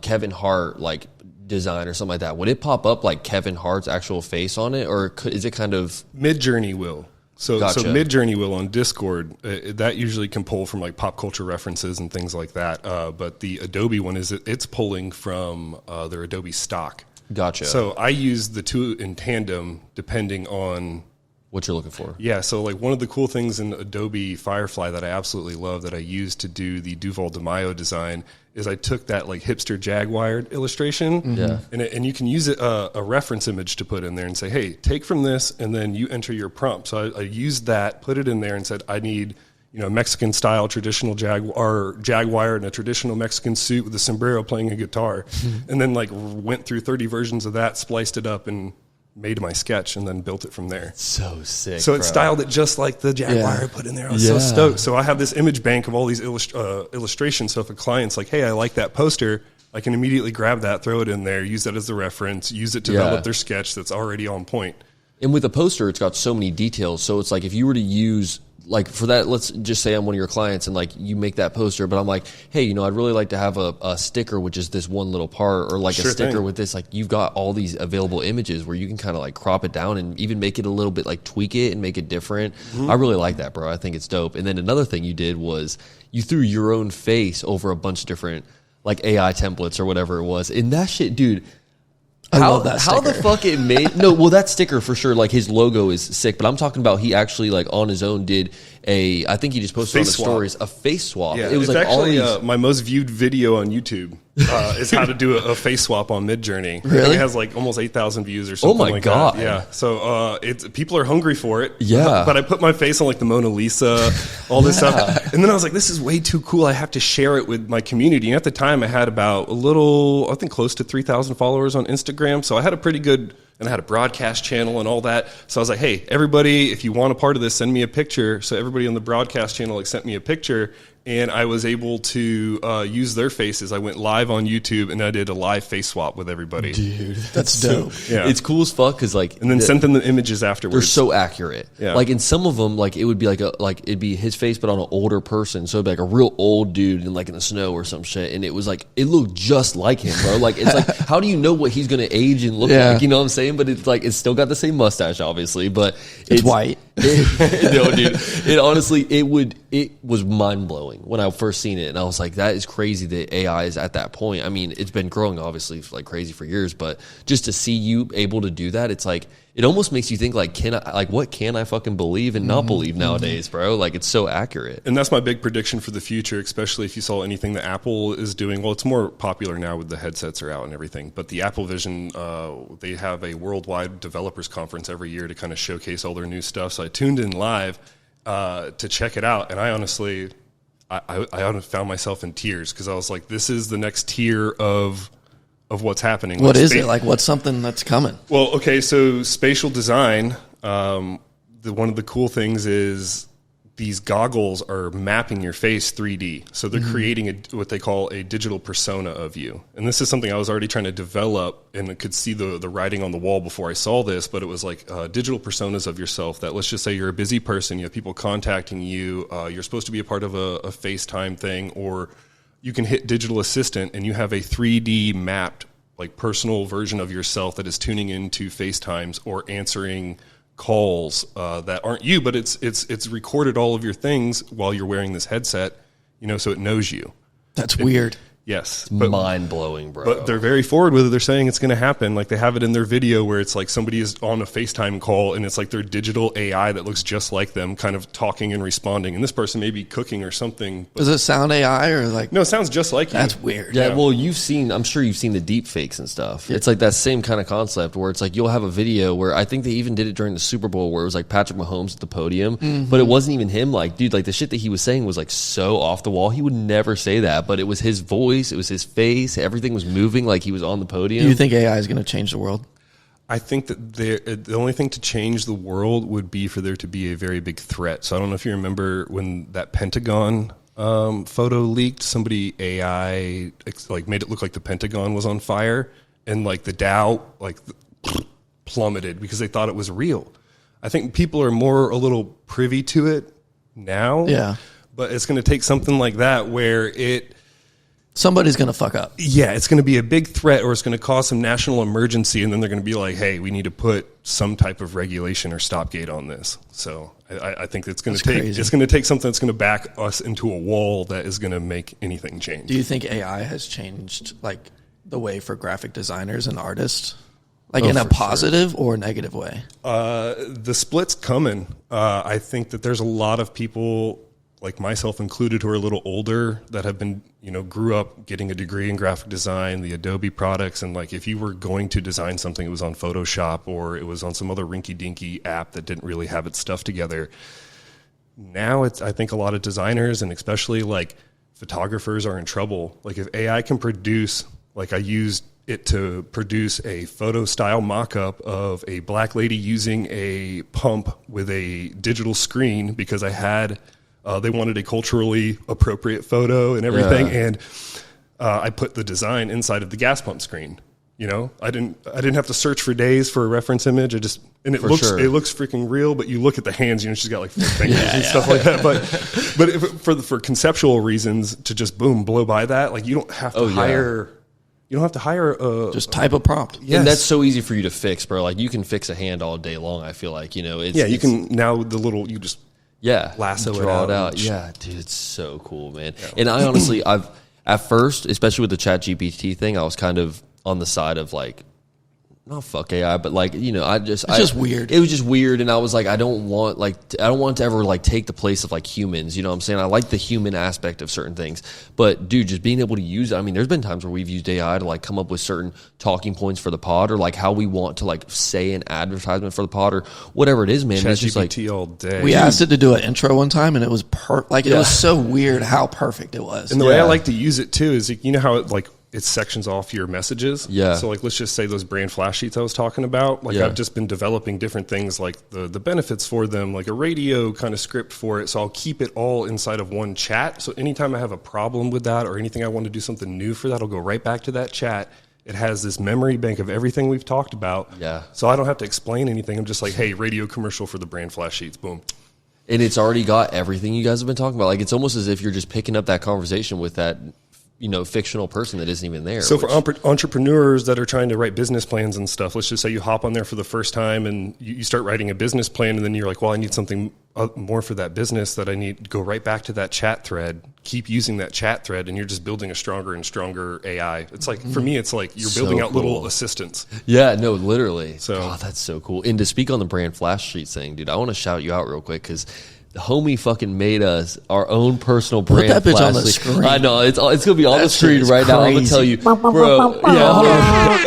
Speaker 1: Kevin Hart like design or something like that. Would it pop up like Kevin Hart's actual face on it, or is it kind of
Speaker 3: Midjourney will? So
Speaker 1: Gotcha.
Speaker 3: So Midjourney will on Discord, that usually can pull from like pop culture references and things like that. But the Adobe one it's pulling from their Adobe stock.
Speaker 1: Gotcha.
Speaker 3: So I use the two in tandem depending on
Speaker 1: what you're looking for.
Speaker 3: Yeah, so like one of the cool things in Adobe Firefly that I absolutely love that I used to do the Duval de Mayo design is I took that like hipster Jaguar illustration, and you can use it a reference image to put in there and say, hey, take from this, and then you enter your prompt. So I used that, put it in there, and said I need Mexican style traditional Jaguar in a traditional Mexican suit with a sombrero playing a guitar, and then like went through 30 versions of that, spliced it up, and made my sketch, and then built it from there.
Speaker 1: So sick.
Speaker 3: So it styled it just like the Jaguar I put in there. I was so stoked. So I have this image bank of all these illustrations. So if a client's like, hey, I like that poster, I can immediately grab that, throw it in there, use that as the reference, use it to develop their sketch that's already on point.
Speaker 1: And with a poster, it's got so many details. So it's like if you were to use, like for that, let's just say I'm one of your clients and like you make that poster, but I'm like, hey, I'd really like to have a sticker, which is this one little part, or like a sticker with this. Like you've got all these available images where you can kind of like crop it down and even make it a little bit like tweak it and make it different. I really like that, bro. I think it's dope. And then another thing you did was you threw your own face over a bunch of different like AI templates or whatever it was. And that shit, dude.
Speaker 2: I love that sticker.
Speaker 1: How the fuck it made... No, well, that sticker for sure, like his logo is sick, but I'm talking about he actually like on his own did I think he just posted on the stories, a face swap.
Speaker 3: Yeah,
Speaker 1: it was
Speaker 3: it's
Speaker 1: like
Speaker 3: actually
Speaker 1: all these...
Speaker 3: my most viewed video on YouTube is how to do a face swap on Midjourney.
Speaker 2: Really?
Speaker 3: It has like almost 8,000 views or something like
Speaker 1: God.
Speaker 3: that. Yeah, so people are hungry for it.
Speaker 1: Yeah.
Speaker 3: But I put my face on like the Mona Lisa, all this stuff. And then I was like, this is way too cool. I have to share it with my community. And at the time I had about I think close to 3,000 followers on Instagram. So I had a pretty good... And I had a broadcast channel and all that. So I was like, hey, everybody, if you want a part of this, send me a picture. So everybody on the broadcast channel like sent me a picture. And I was able to use their faces. I went live on YouTube and I did a live face swap with everybody.
Speaker 1: Dude,
Speaker 2: that's dope.
Speaker 3: Yeah.
Speaker 1: It's cool as fuck because like...
Speaker 3: And then sent them the images afterwards.
Speaker 1: They're so accurate.
Speaker 3: Yeah.
Speaker 1: Like in some of them, like it would be like it'd be his face, but on an older person. So it'd be like a real old dude in like in the snow or some shit. And it was like, it looked just like him, bro. Like it's like, how do you know what he's going to age and look like? You know what I'm saying? But it's like, it's still got the same mustache, obviously, but
Speaker 2: it's white.
Speaker 1: No, dude. It honestly, it was mind blowing. blowing when I first seen it, and I was like, that is crazy that AI is at that point. I mean, it's been growing obviously like crazy for years, but just to see you able to do that, it's like it almost makes you think like, what can I fucking believe and not believe nowadays, bro? Like it's so accurate.
Speaker 3: And that's my big prediction for the future, especially if you saw anything that Apple is doing. Well, it's more popular now with the headsets are out and everything, but the Apple Vision, they have a worldwide developers conference every year to kind of showcase all their new stuff. So I tuned in live to check it out, and I honestly, I found myself in tears because I was like, this is the next tier of what's happening.
Speaker 2: What is it? Like, what's something that's coming?
Speaker 3: Well, okay, so spatial design, one of the cool things is these goggles are mapping your face 3D. So they're creating what they call a digital persona of you. And this is something I was already trying to develop, and I could see the writing on the wall before I saw this, but it was like digital personas of yourself that, let's just say you're a busy person, you have people contacting you, you're supposed to be a part of a FaceTime thing, or you can hit digital assistant and you have a 3D mapped like personal version of yourself that is tuning into FaceTimes or answering calls that aren't you, but it's recorded all of your things while you're wearing this headset, so it knows you.
Speaker 2: That's weird.
Speaker 3: Yes.
Speaker 1: Mind-blowing, bro.
Speaker 3: But they're very forward with it. They're saying it's going to happen. Like they have it in their video where it's like somebody is on a FaceTime call and it's like their digital AI that looks just like them kind of talking and responding. And this person may be cooking or something.
Speaker 2: Does it sound AI or like?
Speaker 3: No, it sounds just like you.
Speaker 2: That's weird.
Speaker 1: Yeah, well, I'm sure you've seen the deep fakes and stuff. It's like that same kind of concept where it's like you'll have a video where I think they even did it during the Super Bowl where it was like Patrick Mahomes at the podium, but it wasn't even him. Like, dude, like the shit that he was saying was like so off the wall. He would never say that, but it was his voice, it was his face, everything was moving like he was on the podium.
Speaker 2: Do you think AI is going to change the world?
Speaker 3: I think that the only thing to change the world would be for there to be a very big threat. So I don't know if you remember when that Pentagon photo leaked, somebody AI like made it look like the Pentagon was on fire, and like the Dow plummeted because they thought it was real. I think people are a little privy to it now.
Speaker 2: Yeah.
Speaker 3: But it's going to take something like that where
Speaker 2: somebody's going to fuck up.
Speaker 3: Yeah, it's going to be a big threat, or it's going to cause some national emergency, and then they're going to be like, hey, we need to put some type of regulation or stopgate on this. So I think it's going to take something that's going to back us into a wall that is going to make anything change.
Speaker 2: Do you think AI has changed like the way for graphic designers and artists? Like in a positive or negative way?
Speaker 3: The split's coming. I think that there's a lot of people, like myself included, who are a little older that have been, grew up getting a degree in graphic design, the Adobe products. And like, if you were going to design something, it was on Photoshop or it was on some other rinky dinky app that didn't really have its stuff together. Now I think a lot of designers and especially like photographers are in trouble. Like if AI can produce, like I used it to produce a photo style mock-up of a black lady using a pump with a digital screen because I had, they wanted a culturally appropriate photo and everything. Yeah. And I put the design inside of the gas pump screen. I didn't have to search for days for a reference image. It looks freaking real, but you look at the hands, she's got like 4 fingers and stuff like that. But for conceptual reasons to just blow by that, like you don't have to hire. You don't have to hire
Speaker 2: just type a prompt.
Speaker 1: Yes. And that's so easy for you to fix, bro. Like you can fix a hand all day long. I feel like, you
Speaker 3: can now you just lasso
Speaker 1: draw it out. Yeah, dude, it's so cool, man. Yeah. And I honestly, at first, especially with the ChatGPT thing, I was kind of on the side of like, not fuck AI, but like, it's
Speaker 2: just weird.
Speaker 1: It was just weird. And I was like, I don't want to ever like take the place of like humans. You know what I'm saying? I like the human aspect of certain things, but dude, just being able to use it. I mean, there's been times where we've used AI to like come up with certain talking points for the pod or like how we want to like say an advertisement for the pod or whatever it is, man.
Speaker 3: It's
Speaker 1: just like
Speaker 3: all day.
Speaker 2: We asked it to do an intro one time and it was it was so weird how perfect it was.
Speaker 3: And the way I like to use it too is how it like, it sections off your messages.
Speaker 1: Yeah.
Speaker 3: So like, let's just say those brand flash sheets I was talking about, like I've just been developing different things like the benefits for them, like a radio kind of script for it. So I'll keep it all inside of one chat. So anytime I have a problem with that or anything I want to do something new for that, I'll go right back to that chat. It has this memory bank of everything we've talked about.
Speaker 1: Yeah.
Speaker 3: So I don't have to explain anything. I'm just like, hey, radio commercial for the brand flash sheets. Boom.
Speaker 1: And it's already got everything you guys have been talking about. Like it's almost as if you're just picking up that conversation with that fictional person that isn't even there.
Speaker 3: So for entrepreneurs that are trying to write business plans and stuff, let's just say you hop on there for the first time and you start writing a business plan, and then you're like, well, I need something more for that business, that I need to go right back to that chat thread, keep using that chat thread, and you're just building a stronger and stronger AI. It's like, for me, it's like you're building out little assistants.
Speaker 1: Yeah, no, literally.
Speaker 3: So
Speaker 1: God, that's so cool. And to speak on the brand flash sheet thing, dude, I want to shout you out real quick because the homie fucking made us our own personal brand.
Speaker 2: Put that bitch on the
Speaker 1: sheet.
Speaker 2: screen.
Speaker 1: I know it's gonna be on the screen right
Speaker 2: crazy.
Speaker 1: now. I'm gonna tell you, bro. Yeah.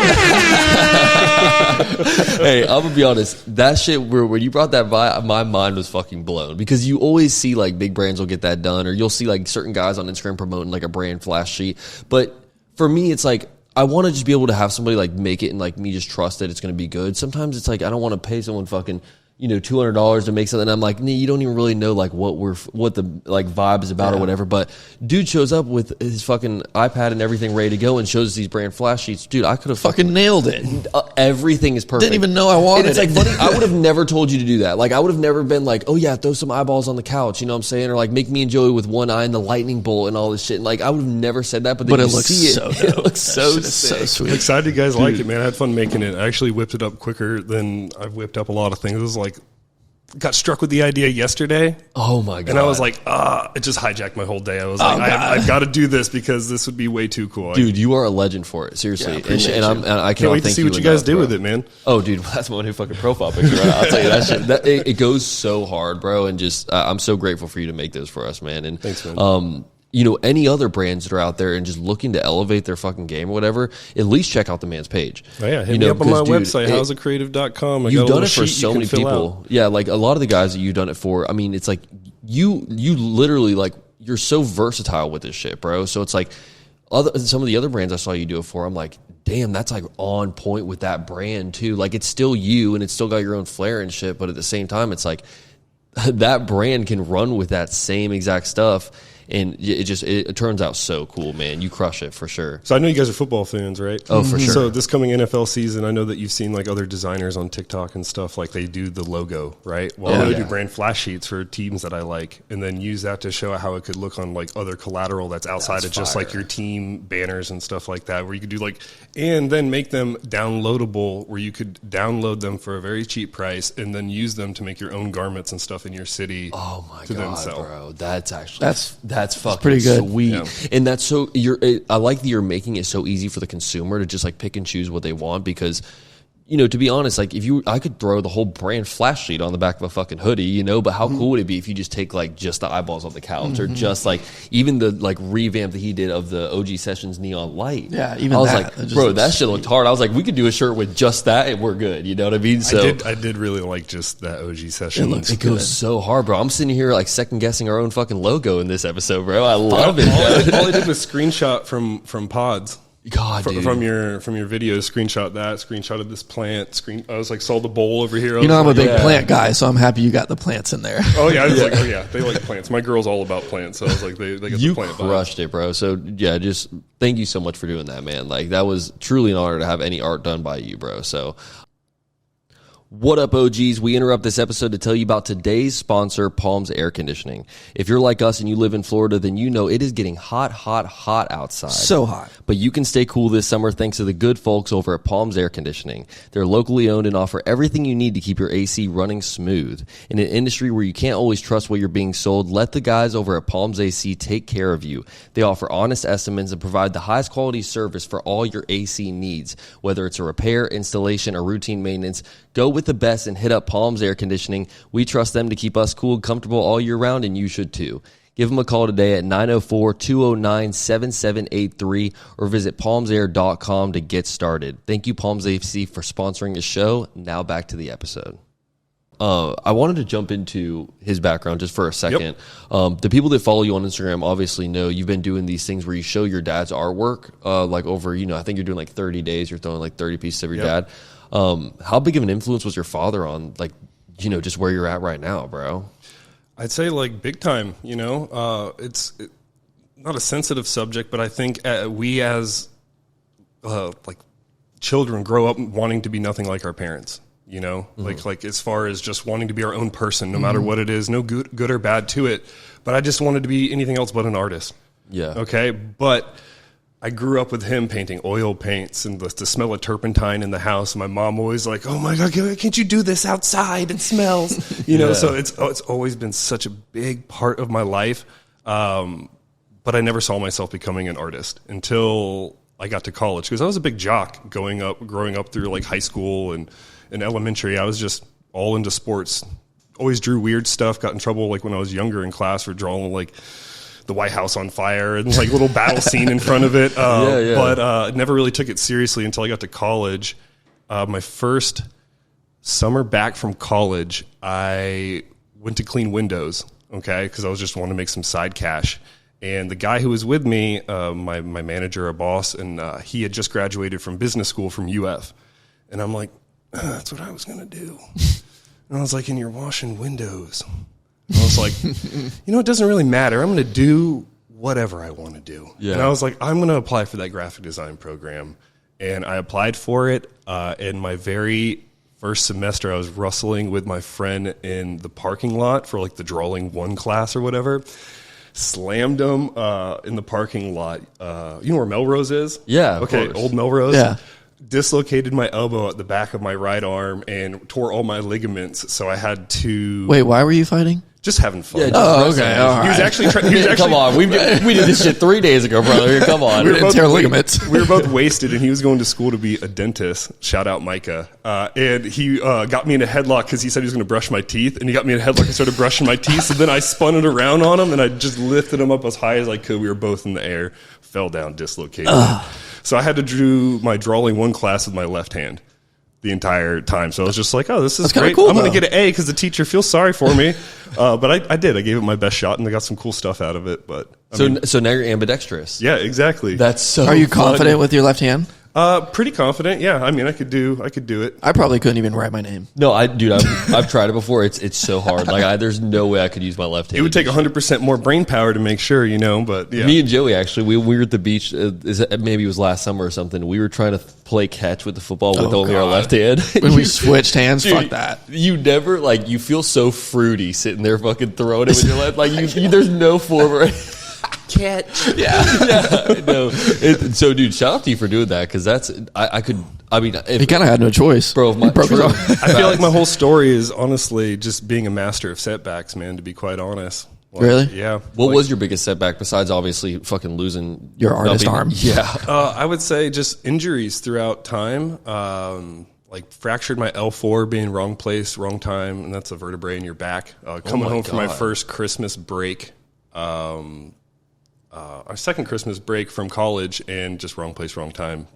Speaker 1: Hey, I'm gonna be honest. That shit, when you brought that by, my mind was fucking blown because you always see like big brands will get that done, or you'll see like certain guys on Instagram promoting like a brand flash sheet. But for me, it's like, I want to just be able to have somebody like make it and like me just trust that it's going to be good. Sometimes it's like I don't want to pay someone fucking $200 to make something. I'm like, you don't even really know like what the like vibe is about or whatever. But dude shows up with his fucking iPad and everything ready to go and shows us these brand flash sheets. Dude, I could have
Speaker 2: Fucking nailed it.
Speaker 1: Everything is perfect.
Speaker 2: Didn't even know I wanted
Speaker 1: and it's like funny. I would have never told you to do that. Like I would have never been like, oh yeah, throw some eyeballs on the couch. You know what I'm saying? Or like make me and Joey with one eye and the lightning bolt and all this shit. And like I would have never said that. But then
Speaker 2: it
Speaker 1: you
Speaker 2: looks
Speaker 1: see
Speaker 2: so
Speaker 1: it.
Speaker 2: dope.
Speaker 1: It looks so sick.
Speaker 2: So sweet.
Speaker 3: I'm excited you guys like it, man. I had fun making it. I actually whipped it up quicker than I've whipped up a lot of things. It was like, got struck with the idea yesterday.
Speaker 1: Oh my God.
Speaker 3: And I was like, it just hijacked my whole day. I was like, I've got to do this because this would be way too cool.
Speaker 1: Dude, you are a legend for it. Seriously.
Speaker 2: Yeah,
Speaker 1: I
Speaker 3: can't wait to see what you guys do with it, man.
Speaker 1: Oh, dude, that's my new fucking profile picture. Right? I'll tell you that shit. It goes so hard, bro. And just, I'm so grateful for you to make those for us, man. And
Speaker 3: thanks, man.
Speaker 1: Any other brands that are out there and just looking to elevate their fucking game or whatever, at least check out the man's page.
Speaker 3: Oh, yeah. Hit me up on my website, howsitcreative.com.
Speaker 1: You've done it for so many people. Yeah, like a lot of the guys that you've done it for, I mean, it's like you literally, like, you're so versatile with this shit, bro. So it's like some of the other brands I saw you do it for, I'm like, damn, that's like on point with that brand too. Like it's still you and it's still got your own flair and shit, but at the same time, it's like that brand can run with that same exact stuff. And it turns out so cool, man. You crush it for sure.
Speaker 3: So I know you guys are football fans, right?
Speaker 1: Oh, for sure.
Speaker 3: So this coming NFL season, I know that you've seen like other designers on TikTok and stuff, like they do the logo, right? Well, I'm going to do brand flash sheets for teams that I like, and then use that to show how it could look on like other collateral that's outside of just like your team banners and stuff like that, where you could do like, and then make them downloadable, where you could download them for a very cheap price and then use them to make your own garments and stuff in your city.
Speaker 1: Oh my
Speaker 3: to
Speaker 1: God,
Speaker 3: then sell.
Speaker 1: bro. That's fucking
Speaker 2: pretty good.
Speaker 1: Sweet.
Speaker 3: Yeah.
Speaker 1: And that's so I like that you're making it so easy for the consumer to just like pick and choose what they want, because to be honest, like I could throw the whole brand flash sheet on the back of a fucking hoodie, but how cool would it be if you just take like just the eyeballs on the couch, or just like even the like revamp that he did of the OG Sessions neon light.
Speaker 2: Yeah, even
Speaker 1: I was
Speaker 2: that.
Speaker 1: like, bro, that shit looked hard. I was like, we could do a shirt with just that and we're good. You know what I mean? So
Speaker 3: I did really like just that OG Session.
Speaker 1: it goes so hard, bro. I'm sitting here like second guessing our own fucking logo in this episode, bro. I love it.
Speaker 3: All I did was screenshot from pods.
Speaker 1: God, dude.
Speaker 3: From your videos, screenshotted this plant. I was like, saw the bowl over here.
Speaker 2: I'm a big plant guy, so I'm happy you got the plants in there.
Speaker 3: Oh yeah, I was like, oh yeah, they like plants. My girl's all about plants, so I was like, they get
Speaker 1: You
Speaker 3: the plant.
Speaker 1: crushed it, bro. So yeah, just thank you so much for doing that, man. Like that was truly an honor to have any art done by you, bro. So. What up, OGs? We interrupt this episode to tell you about today's sponsor, Palms Air Conditioning. If you're like us and you live in Florida, then you know it is getting hot outside.
Speaker 2: So hot.
Speaker 1: But you can stay cool this summer thanks to the good folks over at Palms Air Conditioning. They're locally owned and offer everything you need to keep your AC running smooth. In an industry where you can't always trust what you're being sold, let the guys over at Palms AC take care of you. They offer honest estimates and provide the highest quality service for all your AC needs. Whether it's a repair, installation, or routine maintenance, go with the best and hit up Palms Air Conditioning. We trust them to keep us cool and comfortable all year round, and you should too. Give them a call today at 904-209-7783 or visit palmsair.com to get started. Thank you, Palms AC, for sponsoring the show. Now back to the episode. I wanted to jump into his background just for a second. Yep. The people that follow you on Instagram obviously know you've been doing these things where you show your dad's artwork, like over, I think you're doing like 30 days. You're throwing like 30 pieces of your dad. How big of an influence was your father on, like, just where you're at right now, bro?
Speaker 3: I'd say like big time. It's not a sensitive subject, but I think we as like children grow up wanting to be nothing like our parents. Like as far as just wanting to be our own person, no matter what it is, no good or bad to it. But I just wanted to be anything else but an artist.
Speaker 1: Yeah.
Speaker 3: Okay. But I grew up with him painting oil paints and the smell of turpentine in the house. And my mom always like, oh my God, can't you do this outside? It smells, so it's always been such a big part of my life. But I never saw myself becoming an artist until I got to college, because I was a big jock growing up through like high school and elementary. I was just all into sports, always drew weird stuff, got in trouble like when I was younger in class for drawing like the White House on fire and like little battle scene in front of it. But never really took it seriously until I got to college. My first summer back from college, I went to clean windows, okay, because I was just wanting to make some side cash. And the guy who was with me, my manager, a boss, and he had just graduated from business school from UF. And I'm like, that's what I was going to do. And I was like, and you're washing windows. And I was like, it doesn't really matter. I'm going to do whatever I want to do. Yeah. And I was like, I'm going to apply for that graphic design program. And I applied for it. In my very first semester, I was wrestling with my friend in the parking lot for like the drawing 1 class or whatever. Slammed him in the parking lot. You know where Melrose is?
Speaker 1: Yeah.
Speaker 3: Okay, old Melrose.
Speaker 2: Yeah.
Speaker 3: Dislocated my elbow at the back of my right arm and tore all my ligaments. So I had to.
Speaker 2: Wait, why were you fighting?
Speaker 3: Just having fun.
Speaker 1: Yeah,
Speaker 2: okay. All
Speaker 3: He was
Speaker 2: right.
Speaker 3: actually
Speaker 1: Come on, we did this shit 3 days ago, brother. Come on.
Speaker 2: We didn't tear ligaments.
Speaker 3: We were both wasted, and he was going to school to be a dentist. Shout out Micah. And he got me in a headlock because he said he was going to brush my teeth, and he got me in a headlock and started brushing my teeth. So then I spun it around on him, and I just lifted him up as high as I could. We were both in the air, fell down, dislocated. So I had to do my drawing 1 class with my left hand the entire time. So I was just like, oh, this is great.
Speaker 2: Cool,
Speaker 3: I'm going to get an A because the teacher feels sorry for me. But I did. I gave it my best shot, and I got some cool stuff out of it. But
Speaker 1: So now you're ambidextrous.
Speaker 3: yeah, exactly.
Speaker 1: That's so
Speaker 2: Are you
Speaker 1: fun.
Speaker 2: confident with your left hand?
Speaker 3: Pretty confident. Yeah. I mean, I could do it.
Speaker 2: I probably couldn't even write my name.
Speaker 1: No, I've tried it before. It's so hard. Like there's no way I could use my left hand.
Speaker 3: It would take 100% more brain power to make sure, but yeah.
Speaker 1: Me and Joey, actually, we were at the beach. Maybe it was last summer or something. We were trying to play catch with the football with only our left hand.
Speaker 2: When we switched hands,
Speaker 1: Dude,
Speaker 2: fuck that.
Speaker 1: You never you feel so fruity sitting there fucking throwing it with your left. There's no forward. Catch. Yeah. No. So, dude, shout out to you for doing that, because that's I could. I mean,
Speaker 2: He kind of had no choice.
Speaker 1: bro. If my,
Speaker 2: broke his arm.
Speaker 3: I feel like my whole story is honestly just being a master of setbacks, man, to be quite honest.
Speaker 2: Really?
Speaker 3: Yeah.
Speaker 1: What was your biggest setback besides obviously fucking losing
Speaker 2: Your artist arm?
Speaker 1: Yeah.
Speaker 3: I would say just injuries throughout time. Fractured my L4, being wrong place, wrong time, and that's a vertebrae in your back. Coming home from my first Christmas break, our second Christmas break from college, and just wrong place, wrong time,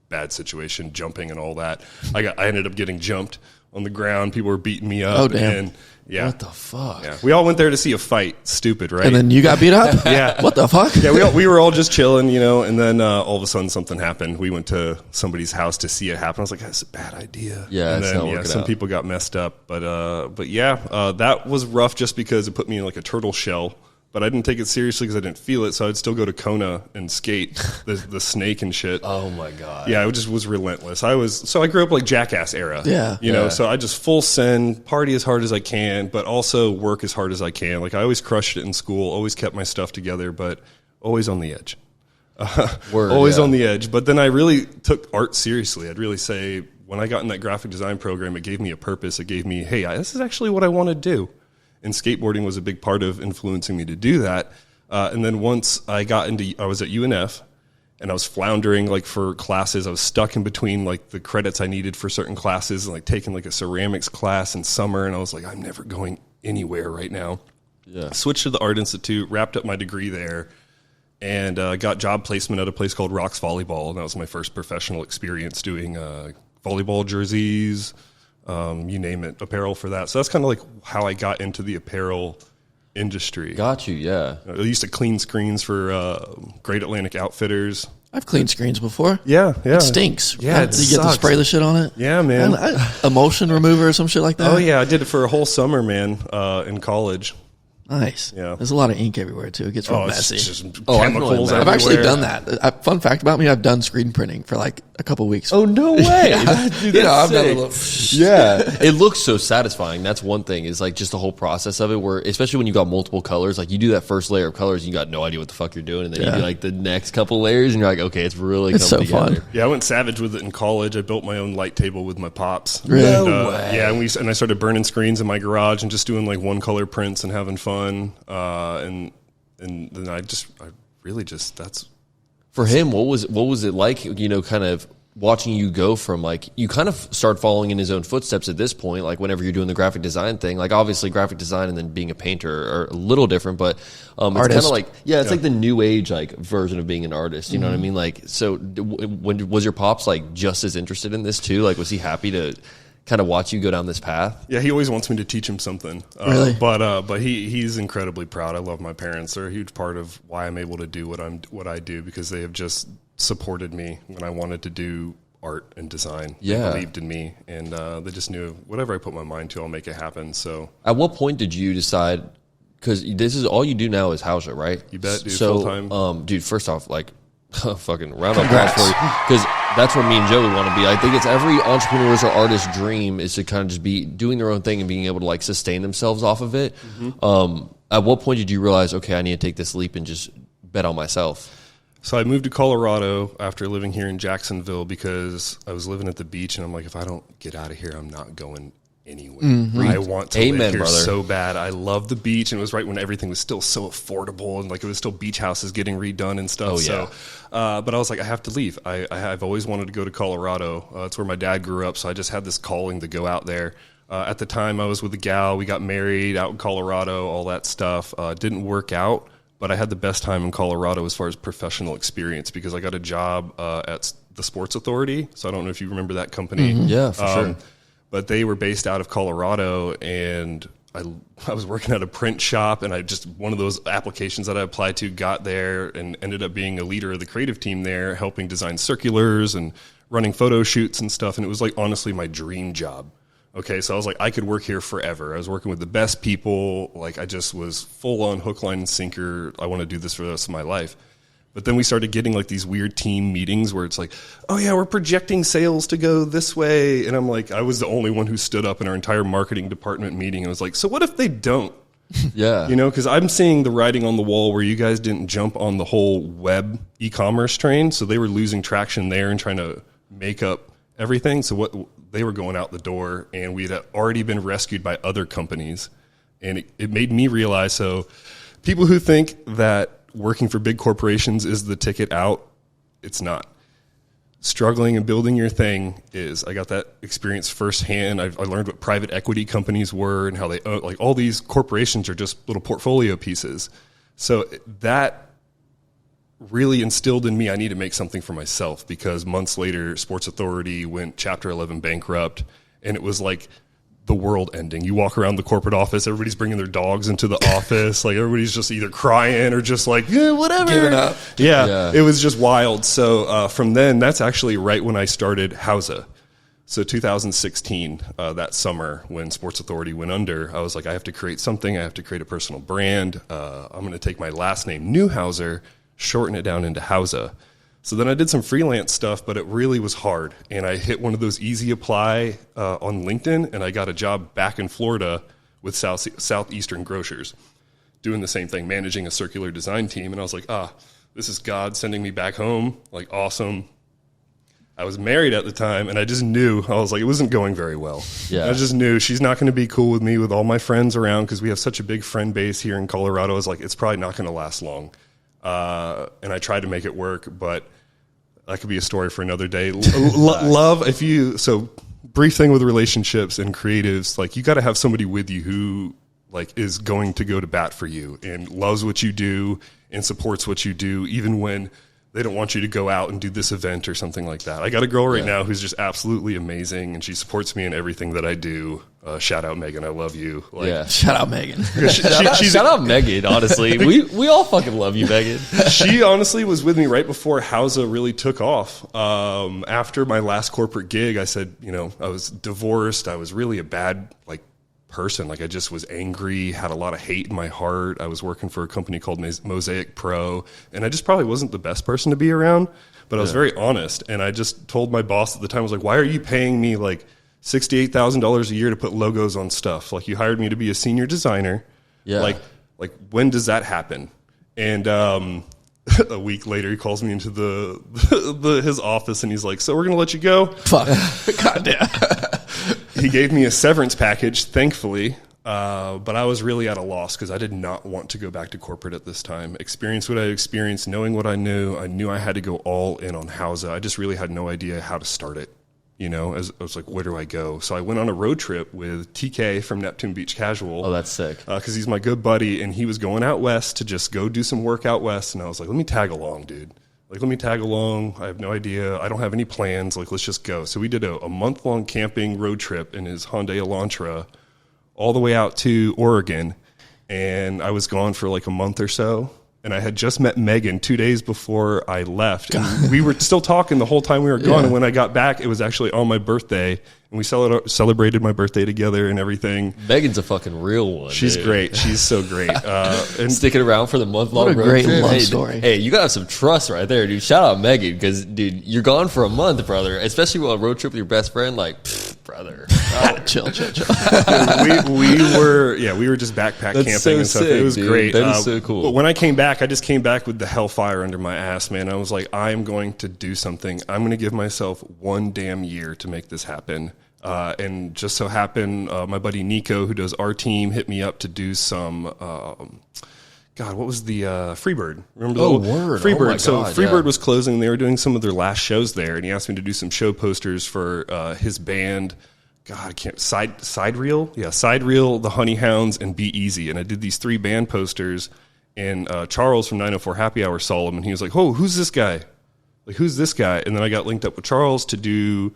Speaker 3: bad situation, jumping and all that. I ended up getting jumped on the ground. People were beating me up.
Speaker 2: Oh, damn.
Speaker 3: And yeah.
Speaker 1: What the fuck?
Speaker 3: Yeah. We all went there to see a fight. Stupid, right?
Speaker 2: And then you got beat up?
Speaker 3: Yeah.
Speaker 2: What the fuck?
Speaker 3: Yeah, we were all just chilling, and then all of a sudden something happened. We went to somebody's house to see it happen. I was like, that's a bad idea.
Speaker 1: Yeah,
Speaker 3: and
Speaker 1: it's
Speaker 3: then
Speaker 1: not working
Speaker 3: some
Speaker 1: out.
Speaker 3: people got messed up, but yeah, that was rough just because it put me in like a turtle shell. But I didn't take it seriously because I didn't feel it, so I'd still go to Kona and skate the snake and shit.
Speaker 1: Oh my god.
Speaker 3: Yeah, it just was relentless. I grew up like Jackass era.
Speaker 2: Yeah.
Speaker 3: You know, so I just full send, party as hard as I can, but also work as hard as I can. Like I always crushed it in school, always kept my stuff together, but always on the edge. Always on the edge. But then I really took art seriously. I'd really say when I got in that graphic design program, it gave me a purpose. It gave me, hey, this is actually what I want to do. And skateboarding was a big part of influencing me to do that. And then once I was at UNF, and I was floundering like for classes. I was stuck in between like the credits I needed for certain classes, and like taking like a ceramics class in summer. And I was like, I'm never going anywhere right now. Yeah. Switched to the Art Institute, wrapped up my degree there, and got job placement at a place called Rocks Volleyball. And that was my first professional experience doing volleyball jerseys, you name it, apparel for that. So that's kind of like how I got into the apparel industry.
Speaker 1: Got you, yeah.
Speaker 3: I used to clean screens for Great Atlantic Outfitters.
Speaker 2: I've cleaned screens before.
Speaker 3: Yeah.
Speaker 2: It stinks.
Speaker 3: Yeah, it
Speaker 2: you get to
Speaker 3: sucks.
Speaker 2: spray the shit on it.
Speaker 3: Yeah, man.
Speaker 2: Emulsion remover or some shit like that.
Speaker 3: Oh, yeah, I did it for a whole summer, man, in college.
Speaker 2: Nice.
Speaker 3: Yeah.
Speaker 2: There's a lot of ink everywhere too. It gets real
Speaker 3: It's
Speaker 2: messy.
Speaker 3: just
Speaker 1: Oh,
Speaker 3: chemicals
Speaker 1: I've
Speaker 2: I've actually
Speaker 3: everywhere.
Speaker 2: done that. Fun fact about me: I've done screen printing for like a couple weeks.
Speaker 1: Oh, no way. Dude,
Speaker 2: You know, I've
Speaker 1: that's
Speaker 2: done a
Speaker 1: sick.
Speaker 2: little.
Speaker 1: Yeah, it looks so satisfying. That's one thing, is like just the whole process of it, where especially when you got multiple colors, like you do that first layer of colors, you got no idea what the fuck you're doing, and then you
Speaker 2: Yeah.
Speaker 1: do like the next couple layers, and you're like, okay, it's really
Speaker 2: It's
Speaker 1: coming
Speaker 2: so fun.
Speaker 1: together.
Speaker 3: Yeah, I went savage with it in college. I built my own light table with my pops.
Speaker 2: Really?
Speaker 3: And,
Speaker 1: No way.
Speaker 3: Yeah, and I started burning screens in my garage and just doing like one color prints and having fun. And then I really just that's
Speaker 1: For him, what was it like? You know, kind of watching you go from like you kind of start following in his own footsteps at this point. Like whenever you're doing the graphic design thing, like obviously graphic design and then being a painter are a little different, but it's kind of
Speaker 2: Artist.
Speaker 1: like it's like the new age like version of being an artist. You know what I mean? Like, so when was your pops like just as interested in this too? Like, was he happy to kind of watch you go down this path?
Speaker 3: Yeah, he always wants me to teach him something.
Speaker 2: Really?
Speaker 3: But he's incredibly proud. I love my parents. They're a huge part of why I'm able to do what I do, because they have just supported me when I wanted to do art and design.
Speaker 1: Yeah.
Speaker 3: They believed in me, and they just knew whatever I put my mind to, I'll make it happen. So
Speaker 1: At what point did you decide? Because this is all you do now is Houser, right?
Speaker 3: You bet, dude,
Speaker 1: So,
Speaker 3: full-time.
Speaker 1: dude, first off, like, fucking round of applause for you, because that's where me and Joey want to be. I think it's every entrepreneur's or artist's dream is to kind of just be doing their own thing and being able to like sustain themselves off of it. At what point did you realize, okay, I need to take this leap and just bet on myself?
Speaker 3: So I moved to Colorado after living here in Jacksonville because I was living at the beach, and I'm like, if I don't get out of here, I'm not going anywhere. I want to
Speaker 1: Amen,
Speaker 3: live here
Speaker 1: brother.
Speaker 3: so bad. I love the beach, and it was right when everything was still so affordable, and like it was still beach houses getting redone and stuff.
Speaker 1: Oh, yeah.
Speaker 3: So, but I was like, I have to leave. I've always wanted to go to Colorado. It's where my dad grew up, so I just had this calling to go out there. At the time, I was with a gal. We got married out in Colorado, all that stuff. Didn't work out. But I had the best time in Colorado as far as professional experience, because I got a job at the Sports Authority. So I don't know if you remember that company.
Speaker 1: Yeah, for sure.
Speaker 3: But they were based out of Colorado, and I was working at a print shop, and I just, one of those applications that I applied to, got there and ended up being a leader of the creative team there, helping design circulars and running photo shoots and stuff. And it was like honestly my dream job. Okay, so I was like, I could work here forever. I was working with the best people. Like, I just was full on hook, line, and sinker. I want to do this for the rest of my life. But then we started getting like these weird team meetings where it's like, oh yeah, we're projecting sales to go this way. And I'm like, I was the only one who stood up in our entire marketing department meeting. I was like, so what if they don't?
Speaker 1: Yeah.
Speaker 3: You know, because I'm seeing the writing on the wall where you guys didn't jump on the whole web e-commerce train. So they were losing traction there and trying to make up everything. So what they were going out the door, and we had already been rescued by other companies. And it made me realize, so people who think that working for big corporations is the ticket out, it's not. Struggling and building your thing is. I got that experience firsthand. I learned what private equity companies were and how they own, like all these corporations are just little portfolio pieces. So that really instilled in me I need to make something for myself, because months later, Sports Authority went Chapter 11 bankrupt, and it was like the world ending. You walk around the corporate office, everybody's bringing their dogs into the office, like everybody's just either crying or just like, whatever.
Speaker 2: Giving up.
Speaker 3: Yeah, it was just wild. So from then, that's actually right when I started Houser. So 2016, that summer when Sports Authority went under, I was like, I have to create something. I have to create a personal brand. I'm going to take my last name, Newhouser, shorten it down into Houser. So then I did some freelance stuff, but it really was hard. And I hit one of those easy apply on LinkedIn, and I got a job back in Florida with Southeastern Grocers, doing the same thing, managing a circular design team. And I was like, this is God sending me back home. Like, awesome. I was married at the time, and I just knew, I was like, it wasn't going very well.
Speaker 1: Yeah.
Speaker 3: I just knew she's not going to be cool with me with all my friends around, because we have such a big friend base here in Colorado. I was like, it's probably not going to last long. And I tried to make it work, but that could be a story for another day. Love, so brief thing with relationships and creatives, like you got to have somebody with you who like is going to go to bat for you and loves what you do and supports what you do, even when they don't want you to go out and do this event or something like that. I got a girl right now who's just absolutely amazing, and she supports me in everything that I do. Shout out Megan, I love you. Like,
Speaker 1: Yeah.
Speaker 2: Shout out Megan.
Speaker 1: Shout out Megan, honestly. We all fucking love you, Megan.
Speaker 3: She honestly was with me right before Houser really took off. After my last corporate gig, I said, I was divorced. I was really a bad person. Like I just was angry, had a lot of hate in my heart. I was working for a company called Mosaic Pro, and I just probably wasn't the best person to be around, but I was very honest. And I just told my boss at the time, I was like, why are you paying me like $68,000 a year to put logos on stuff? Like you hired me to be a senior designer. Yeah. Like when does that happen? And a week later, he calls me into his office, and he's like, "So we're gonna let you go?"
Speaker 2: Fuck, goddamn.
Speaker 3: He gave me a severance package, thankfully, but I was really at a loss because I did not want to go back to corporate at this time. Experience what I experienced, knowing what I knew I had to go all in on Newhouser. I just really had no idea how to start it. You know, I was like, where do I go? So I went on a road trip with TK from Neptune Beach Casual.
Speaker 1: Oh, that's sick.
Speaker 3: Because he's my good buddy, and he was going out west to just go do some work out west. And I was like, let me tag along, dude. Like, let me tag along. I have no idea. I don't have any plans. Like, let's just go. So we did a month-long camping road trip in his Hyundai Elantra all the way out to Oregon. And I was gone for like a month or so. And I had just met Megan 2 days before I left. And we were still talking the whole time we were gone. Yeah. And when I got back, it was actually on my birthday. And we celebrated my birthday together and everything.
Speaker 1: Megan's a fucking real one.
Speaker 3: She's
Speaker 1: dude.
Speaker 3: Great. She's so great.
Speaker 1: And sticking around for the month-long road trip.
Speaker 2: What a great love story.
Speaker 1: Hey, you got some trust right there, dude. Shout out Megan, because, dude, you're gone for a month, brother. Especially on a road trip with your best friend. Like, brother.
Speaker 2: Chill.
Speaker 3: Dude, we were just backpack
Speaker 1: That's
Speaker 3: camping
Speaker 1: so
Speaker 3: and stuff.
Speaker 1: Sick,
Speaker 3: it was
Speaker 1: dude.
Speaker 3: great.
Speaker 1: That is so cool.
Speaker 3: But when I came back, I just came back with the hellfire under my ass, man. I was like, I'm going to do something. I'm going to give myself one damn year to make this happen. And just so happened, my buddy Nico, who does our team, hit me up to do some, what was the Freebird? Remember the
Speaker 1: word.
Speaker 3: Freebird?
Speaker 1: Oh my
Speaker 3: So
Speaker 1: God,
Speaker 3: Freebird was closing. They were doing some of their last shows there, and he asked me to do some show posters for his band. God, I can't. Side Reel? Yeah, Side Reel, the Honey Hounds, and Be Easy. And I did these 3 band posters, and Charles from 904 Happy Hour saw them, and he was like, oh, who's this guy? Like, who's this guy? And then I got linked up with Charles to do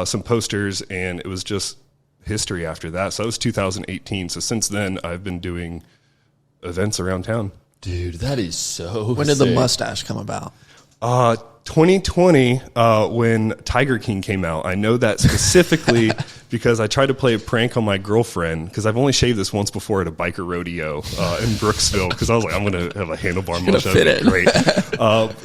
Speaker 3: some posters, and it was just history after that. So that was 2018. So since then, I've been doing events around town.
Speaker 1: Dude, that is so
Speaker 2: When did
Speaker 1: sick.
Speaker 2: the mustache come about?
Speaker 3: 2020, when Tiger King came out. I know that specifically because I tried to play a prank on my girlfriend, because I've only shaved this once before at a biker rodeo in Brooksville, because I was like, I'm going to have a handlebar mustache. That'd be great.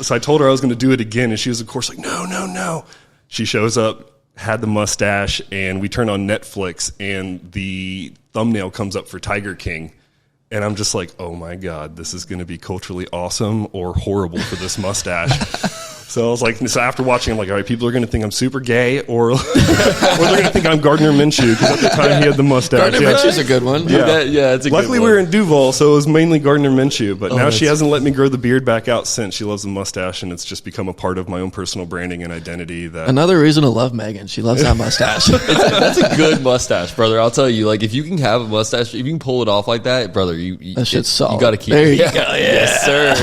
Speaker 3: So I told her I was going to do it again, and she was, of course, like, no. She shows up, had the mustache, and we turn on Netflix, and the thumbnail comes up for Tiger King. And I'm just like, oh my God, this is going to be culturally awesome or horrible for this mustache. So I was like, so after watching, I'm like, all right, people are going to think I'm super gay, or they're going to think I'm Gardner Minshew, because at the time he had the mustache.
Speaker 2: Gardner Minshew's a good one.
Speaker 3: Yeah,
Speaker 1: it's a
Speaker 3: Luckily,
Speaker 1: good
Speaker 3: we
Speaker 1: one.
Speaker 3: were in Duval, so it was mainly Gardner Minshew. But now she
Speaker 1: that's-
Speaker 3: hasn't let me grow the beard back out since. She loves the mustache, and it's just become a part of my own personal branding and identity. That
Speaker 2: Another reason to love Megan. She loves that mustache.
Speaker 1: That's a good mustache, brother. I'll tell you, like, if you can have a mustache, if you can pull it off like that, brother,
Speaker 2: That shit's solid.
Speaker 1: You got to keep
Speaker 2: There
Speaker 1: it.
Speaker 2: you go.
Speaker 1: Yes, sir.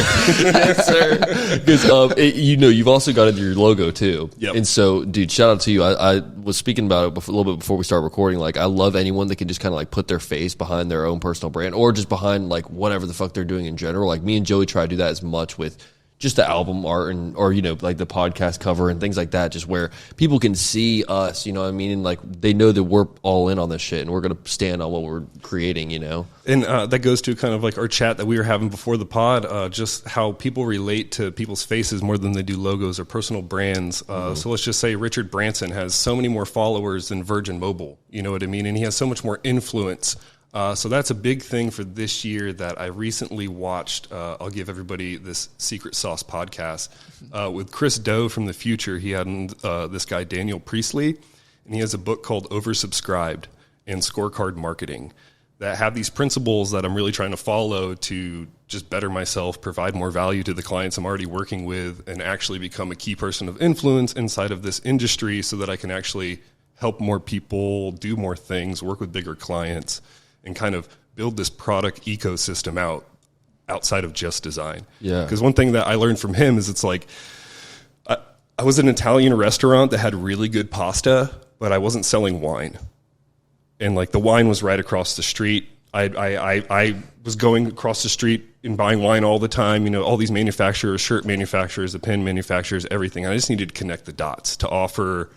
Speaker 1: Yes, sir. Because, you've also got your logo, too.
Speaker 3: Yep.
Speaker 1: And so, dude, shout out to you. I was speaking about it a little bit before we start recording. Like, I love anyone that can just kind of, like, put their face behind their own personal brand, or just behind, like, whatever the fuck they're doing in general. Like, me and Joey try to do that as much with just the album art or like the podcast cover and things like that, just where people can see us, you know what I mean? And like, they know that we're all in on this shit and we're going to stand on what we're creating, you know?
Speaker 3: And that goes to kind of like our chat that we were having before the pod, just how people relate to people's faces more than they do logos or personal brands. So let's just say Richard Branson has so many more followers than Virgin Mobile, you know what I mean? And he has so much more influence. So that's a big thing for this year that I recently watched. I'll give everybody this Secret Sauce podcast with Chris Doe from the future. He had this guy, Daniel Priestley, and he has a book called Oversubscribed and Scorecard Marketing that have these principles that I'm really trying to follow to just better myself, provide more value to the clients I'm already working with, and actually become a key person of influence inside of this industry so that I can actually help more people, do more things, work with bigger clients, and kind of build this product ecosystem outside of just design.
Speaker 1: Yeah.
Speaker 3: Because one thing that I learned from him is it's like, I was in an Italian restaurant that had really good pasta, but I wasn't selling wine. And like the wine was right across the street. I was going across the street and buying wine all the time, you know, all these manufacturers, shirt manufacturers, the pen manufacturers, everything. I just needed to connect the dots to offer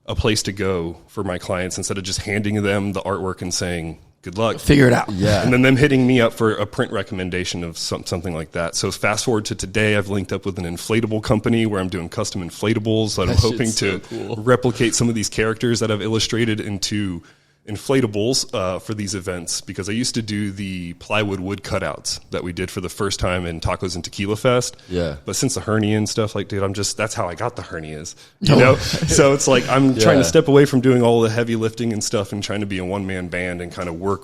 Speaker 3: a place to go for my clients instead of just handing them the artwork and saying, good luck.
Speaker 2: Figure it out.
Speaker 1: Yeah.
Speaker 3: And then them hitting me up for a print recommendation of something like that. So fast forward to today, I've linked up with an inflatable company where I'm doing custom inflatables that I'm hoping to replicate some of these characters that I've illustrated into inflatables for these events, because I used to do the plywood wood cutouts that we did for the first time in Tacos and Tequila Fest.
Speaker 1: Yeah.
Speaker 3: But since the hernia and stuff, like, dude, that's how I got the hernias, you know? So it's like, I'm trying to step away from doing all the heavy lifting and stuff and trying to be a one-man band and kind of work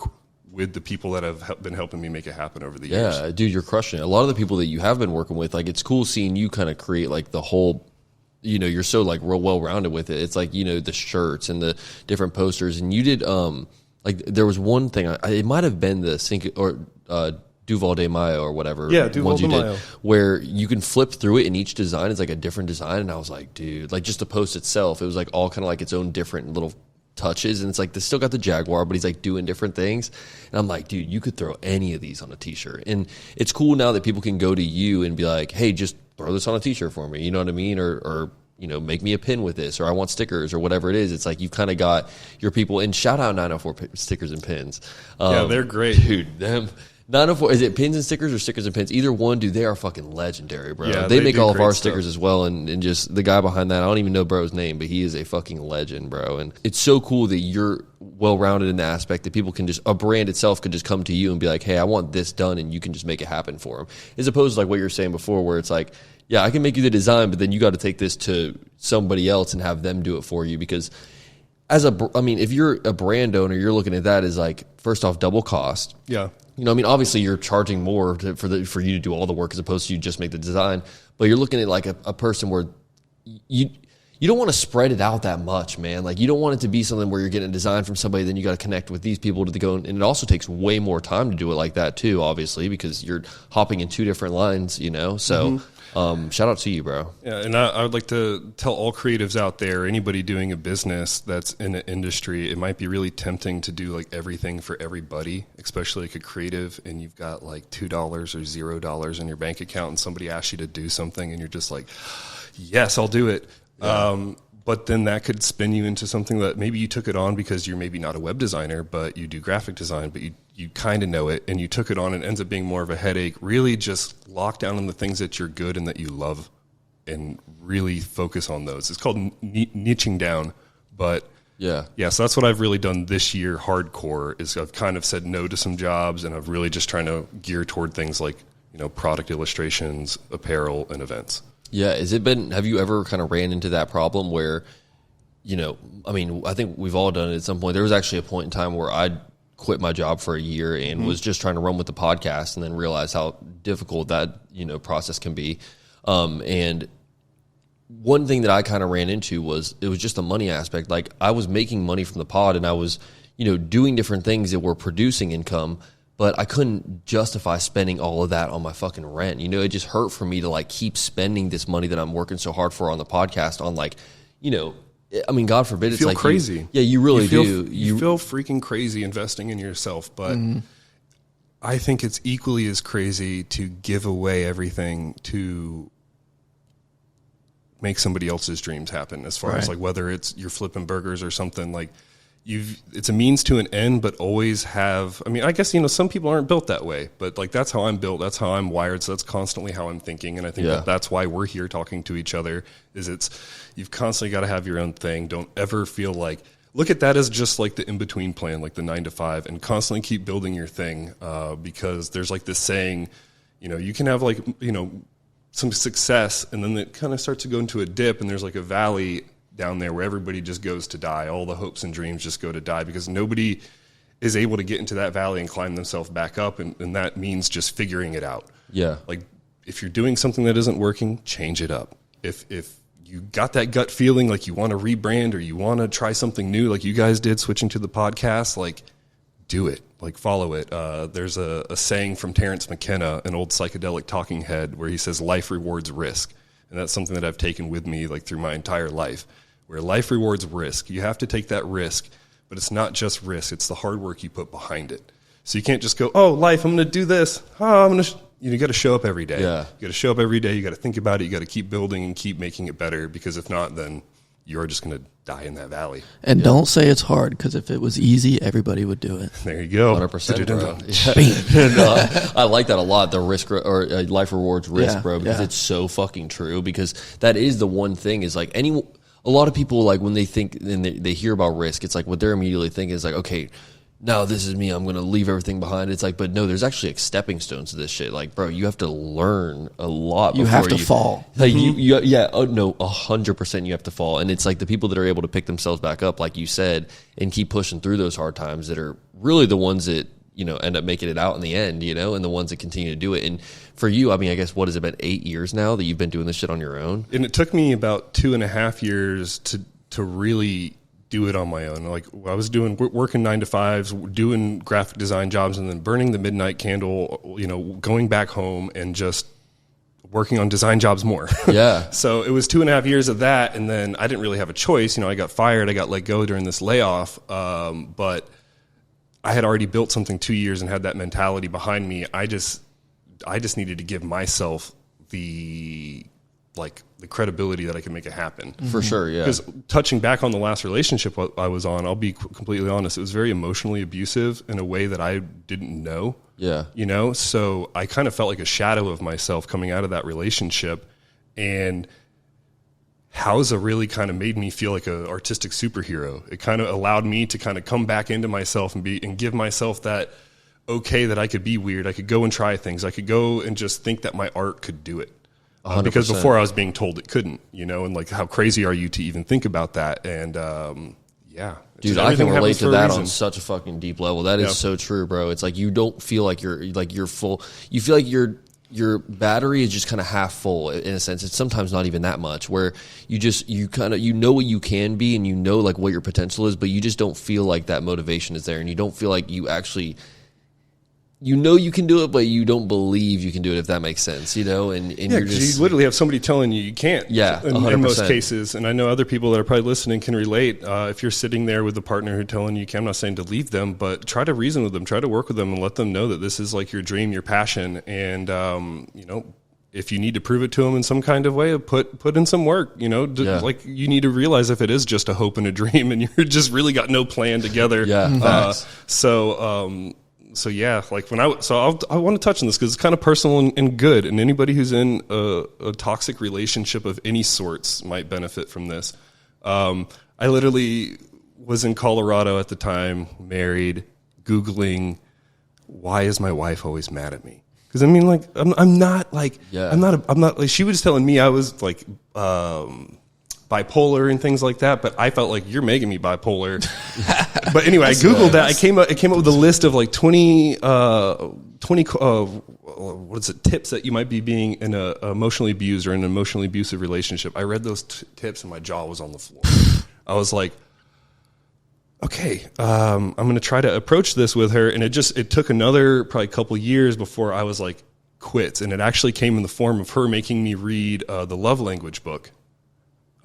Speaker 3: with the people that have been helping me make it happen over the years.
Speaker 1: Yeah, dude, you're crushing it. A lot of the people that you have been working with, like, it's cool seeing you kind of create like the whole, you know, you're so like real well rounded with it. It's like, you know, the shirts and the different posters, and you did like there was one thing, it might have been the Cinco or Duval de Mayo or whatever.
Speaker 3: Yeah, Duval de Mayo,
Speaker 1: where you can flip through it and each design is like a different design. And I was like, dude, like just the post itself, it was like all kind of like its own different little touches, and it's like they still got the Jaguar, but he's like doing different things, and I'm like, dude, you could throw any of these on a t-shirt. And it's cool now that people can go to you and be like, hey, just throw this on a t-shirt for me, you know what I mean, or you know, make me a pin with this, or I want stickers, or whatever it is. It's like you've kind of got your people. And shout out 904 stickers and pins.
Speaker 3: Yeah, they're great,
Speaker 1: dude. Them 904, is it pins and stickers or stickers and pins? Either one, dude. They are fucking legendary, bro.
Speaker 3: Yeah,
Speaker 1: they make all of our
Speaker 3: stuff.
Speaker 1: stickers as well, and just the guy behind that, I don't even know bro's name, but he is a fucking legend, bro. And it's so cool that you're well rounded in the aspect that people can just, a brand itself could just come to you and be like, hey, I want this done, and you can just make it happen for them, as opposed to like what you were saying before, where it's like, yeah, I can make you the design, but then you got to take this to somebody else and have them do it for you. Because I mean, if you're a brand owner, you're looking at that as like, first off, double cost.
Speaker 3: Yeah.
Speaker 1: You know, I mean, obviously you're charging more for you to do all the work as opposed to you just make the design. But you're looking at like a person where you don't want to spread it out that much, man. Like, you don't want it to be something where you're getting a design from somebody, then you got to connect with these people to go. And it also takes way more time to do it like that too, obviously, because you're hopping in two different lines, you know? So shout out to you, bro. Yeah,
Speaker 3: and I would like to tell all creatives out there, anybody doing a business that's in an industry, it might be really tempting to do like everything for everybody, especially like a creative, and you've got like $2 or $0 in your bank account, and somebody asks you to do something, and you're just like, yes, I'll do it. Yeah. But then that could spin you into something that maybe you took it on because you're maybe not a web designer, but you do graphic design, but you kind of know it, and you took it on and it ends up being more of a headache. Really just lock down on the things that you're good and that you love and really focus on those. It's called niching down. But yeah, so that's what I've really done this year hardcore, is I've kind of said no to some jobs, and I've really just trying to gear toward things like, you know, product illustrations, apparel, and events.
Speaker 1: Yeah, have you ever kind of ran into that problem where, you know, I mean, I think we've all done it at some point. There was actually a point in time where I quit my job for a year and was just trying to run with the podcast, and then realized how difficult that, you know, process can be. And one thing that I kind of ran into was, it was just the money aspect. Like, I was making money from the pod, and I was, you know, doing different things that were producing income, but I couldn't justify spending all of that on my fucking rent. You know, it just hurt for me to like keep spending this money that I'm working so hard for on the podcast on, like, you know, I mean, God forbid, it's like
Speaker 3: crazy.
Speaker 1: You really do.
Speaker 3: You feel freaking crazy investing in yourself, but I think it's equally as crazy to give away everything to make somebody else's dreams happen. As far as like whether it's you're flipping burgers or something, like, it's a means to an end, but always have, I mean, I guess, you know, some people aren't built that way, but like, that's how I'm built. That's how I'm wired. So that's constantly how I'm thinking. And I think that's why we're here talking to each other, is you've constantly got to have your own thing. Don't ever feel like, look at that as just like the in-between plan, like the 9 to 5, and constantly keep building your thing. Because there's like this saying, you know, you can have like, you know, some success, and then it kind of starts to go into a dip, and there's like a valley down there where everybody just goes to die. All the hopes and dreams just go to die, because nobody is able to get into that valley and climb themselves back up. And that means just figuring it out. Yeah. Like, if you're doing something that isn't working, change it up. If you got that gut feeling like you want to rebrand, or you want to try something new, like you guys did, switching to the podcast, like, do it. Like, follow it. There's a saying from Terrence McKenna, an old psychedelic talking head, where he says life rewards risk. And that's something that I've taken with me like through my entire life, where life rewards risk. You have to take that risk, but it's not just risk. It's the hard work you put behind it. So you can't just go, oh, life, I'm going to do this. Oh, you got to show up every day. Yeah. You got to show up every day. You got to think about it. You got to keep building and keep making it better, because if not, then you're just going to die in that valley.
Speaker 2: And don't say it's hard, because if it was easy, everybody would do it.
Speaker 3: There you go.
Speaker 1: 100%, bro. Yeah. I like that a lot, the risk or life rewards risk, bro, because it's so fucking true. Because that is the one thing is like a lot of people, like when they think and they hear about risk, it's like what they're immediately thinking is like, okay, no, this is me. I'm going to leave everything behind. It's like, but no, there's actually like stepping stones to this shit. Like, bro, you have to learn a lot.
Speaker 2: You have to fall.
Speaker 1: Like oh no, 100% you have to fall. And it's like the people that are able to pick themselves back up, like you said, and keep pushing through those hard times that are really the ones that, you know, end up making it out in the end, you know, and the ones that continue to do it. And for you, I mean, I guess, what has it been, 8 years now that you've been doing this shit on your own?
Speaker 3: And it took me about 2.5 years to really do it on my own. Like I was working 9 to 5s, doing graphic design jobs, and then burning the midnight candle, you know, going back home and just working on design jobs more.
Speaker 1: Yeah.
Speaker 3: So it was 2.5 years of that. And then I didn't really have a choice. You know, I got fired, I got let go during this layoff. But I had already built something 2 years and had that mentality behind me. I just needed to give myself the credibility that I can make it happen.
Speaker 1: For sure, yeah.
Speaker 3: Because touching back on the last relationship I was on, I'll be completely honest, it was very emotionally abusive in a way that I didn't know.
Speaker 1: Yeah.
Speaker 3: You know, so I kind of felt like a shadow of myself coming out of that relationship. And Hausa really kind of made me feel like an artistic superhero. It kind of allowed me to kind of come back into myself and give myself that okay that I could be weird. I could go and try things. I could go and just think that my art could do it. Because before I was being told it couldn't, you know, and like, how crazy are you to even think about that? And yeah.
Speaker 1: Dude, I can relate to that on such a fucking deep level. That is so true, bro. It's like you don't feel like you're full. You feel like your battery is just kind of half full in a sense. It's sometimes not even that much, where you know what you can be and you know like what your potential is, but you just don't feel like that motivation is there, and you don't feel like you actually, you know, you can do it, but you don't believe you can do it, if that makes sense, you know? And you're just,
Speaker 3: you literally have somebody telling you can't.
Speaker 1: Yeah,
Speaker 3: in most cases. And I know other people that are probably listening can relate. If you're sitting there with a partner who telling you, I'm not saying to leave them, but try to reason with them, try to work with them and let them know that this is like your dream, your passion. And, you know, if you need to prove it to them in some kind of way, put in some work, you know, like you need to realize if it is just a hope and a dream and you're just really got no plan together.
Speaker 1: Yeah.
Speaker 3: So yeah, like I want to touch on this because it's kind of personal and good, and anybody who's in a toxic relationship of any sorts might benefit from this. I literally was in Colorado at the time, married, Googling, why is my wife always mad at me? Because I mean, like, I'm not like, I'm not like, she was telling me I was like, bipolar and things like that, but I felt like you're making me bipolar. But anyway, I Googled that. It came up with a list of like 20 tips that you might be being in a emotionally abused or in an emotionally abusive relationship. I read those tips and my jaw was on the floor. I was like, okay, I'm going to try to approach this with her. And it took another probably couple years before I was like quits. And it actually came in the form of her making me read the love language book.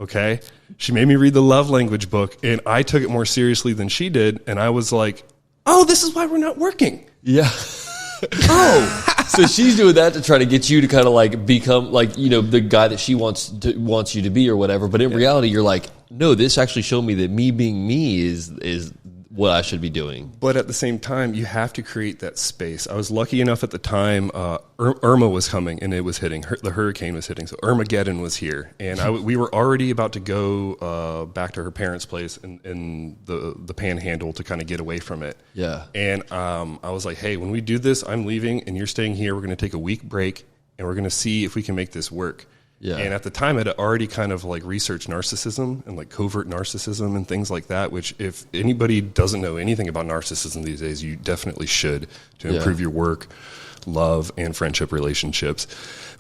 Speaker 3: Okay. She made me read the love language book, and I took it more seriously than she did. And I was like, oh, this is why we're not working.
Speaker 1: Yeah. So she's doing that to try to get you to kind of like become like, you know, the guy that she wants you to be or whatever. But in reality, you're like, no, this actually showed me that me being me is what I should be doing.
Speaker 3: But at the same time, you have to create that space. I was lucky enough at the time, Irma was coming and it was hitting. The hurricane was hitting. So Irmageddon was here. And we were already about to go back to her parents' place in the Panhandle to kind of get away from it.
Speaker 1: Yeah.
Speaker 3: And I was like, hey, when we do this, I'm leaving and you're staying here. We're going to take a week break and we're going to see if we can make this work.
Speaker 1: Yeah.
Speaker 3: And at the time, I'd already kind of like researched narcissism and like covert narcissism and things like that, which if anybody doesn't know anything about narcissism these days, you definitely should to improve your work, love, and friendship relationships.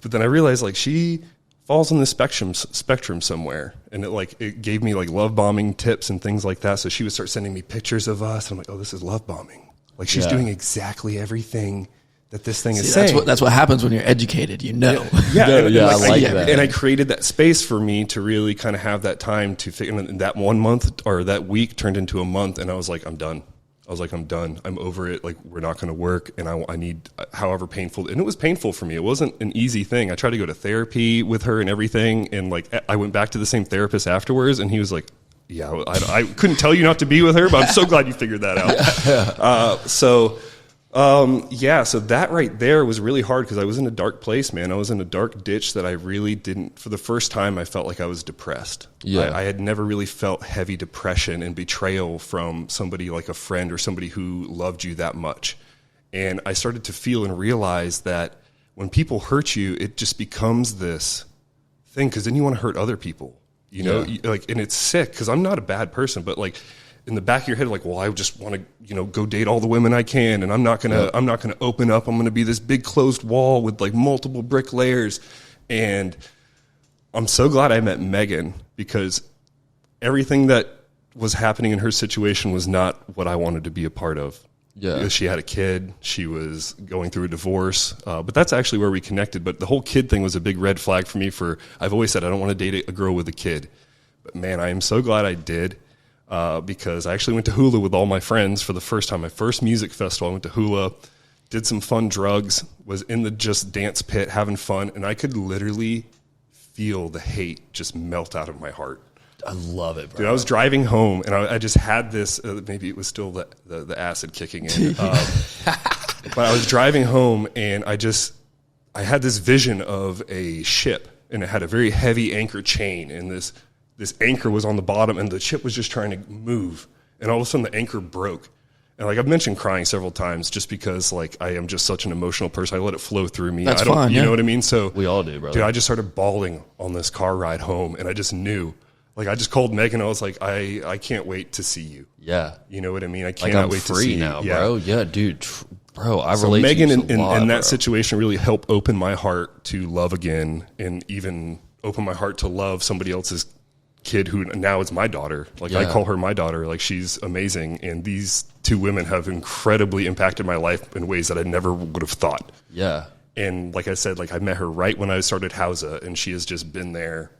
Speaker 3: But then I realized like she falls in the spectrum somewhere. And it gave me like love bombing tips and things like that. So she would start sending me pictures of us. And I'm like, oh, this is love bombing. Like she's doing exactly everything that this thing is saying.
Speaker 2: That's what happens when you're educated, you know.
Speaker 1: I like that.
Speaker 3: And I created that space for me to really kind of have that time to figure. And that 1 month or that week turned into a month, and I was like, I'm done. I was like, I'm done. I'm over it. Like, we're not going to work. And I need, however painful. And it was painful for me. It wasn't an easy thing. I tried to go to therapy with her and everything. And like, I went back to the same therapist afterwards. And he was like, yeah, I couldn't tell you not to be with her, but I'm so glad you figured that out. So that right there was really hard because I was in a dark place, man. I was in a dark ditch that I really didn't, for the first time, I felt like I was depressed. Yeah. I had never really felt heavy depression and betrayal from somebody like a friend or somebody who loved you that much. And I started to feel and realize that when people hurt you, it just becomes this thing because then you want to hurt other people, you know, and it's sick because I'm not a bad person, but like, in the back of your head, like, well, I just want to, go date all the women I can, and I'm not gonna open up. I'm gonna be this big closed wall with like multiple brick layers. And I'm so glad I met Megan because everything that was happening in her situation was not what I wanted to be a part of. Yeah, because she had a kid, she was going through a divorce, but that's actually where we connected. But the whole kid thing was a big red flag for me. I've always said I don't want to date a girl with a kid, but man, I am so glad I did. Because I actually went to Hula with all my friends for the first time. My first music festival, I went to Hula, did some fun drugs, was in the just dance pit having fun, and I could literally feel the hate just melt out of my heart.
Speaker 1: I love it, bro.
Speaker 3: Dude, I was driving home, and I just had this, maybe it was still the acid kicking in. But I was driving home, and I had this vision of a ship, and it had a very heavy anchor chain, and this anchor was on the bottom and the ship was just trying to move. And all of a sudden the anchor broke. And like I've mentioned crying several times just because like I am just such an emotional person. I let it flow through me.
Speaker 2: That's fine,
Speaker 3: you know what I mean? So
Speaker 1: we all do, brother.
Speaker 3: Dude, I just started bawling on this car ride home and I just knew. Like I just called Megan. I was like, I can't wait to see you.
Speaker 1: Yeah.
Speaker 3: You know what I mean? I cannot wait to see you.
Speaker 1: Now, bro. Yeah, dude. Bro, I
Speaker 3: so
Speaker 1: relate
Speaker 3: Megan
Speaker 1: to you
Speaker 3: in that situation really helped open my heart to love again and even open my heart to love somebody else's kid who now is my daughter. Like I call her my daughter. Like she's amazing. And these two women have incredibly impacted my life in ways that I never would have thought.
Speaker 1: Yeah.
Speaker 3: And like I said, like I met her right when I started Housa and she has just been there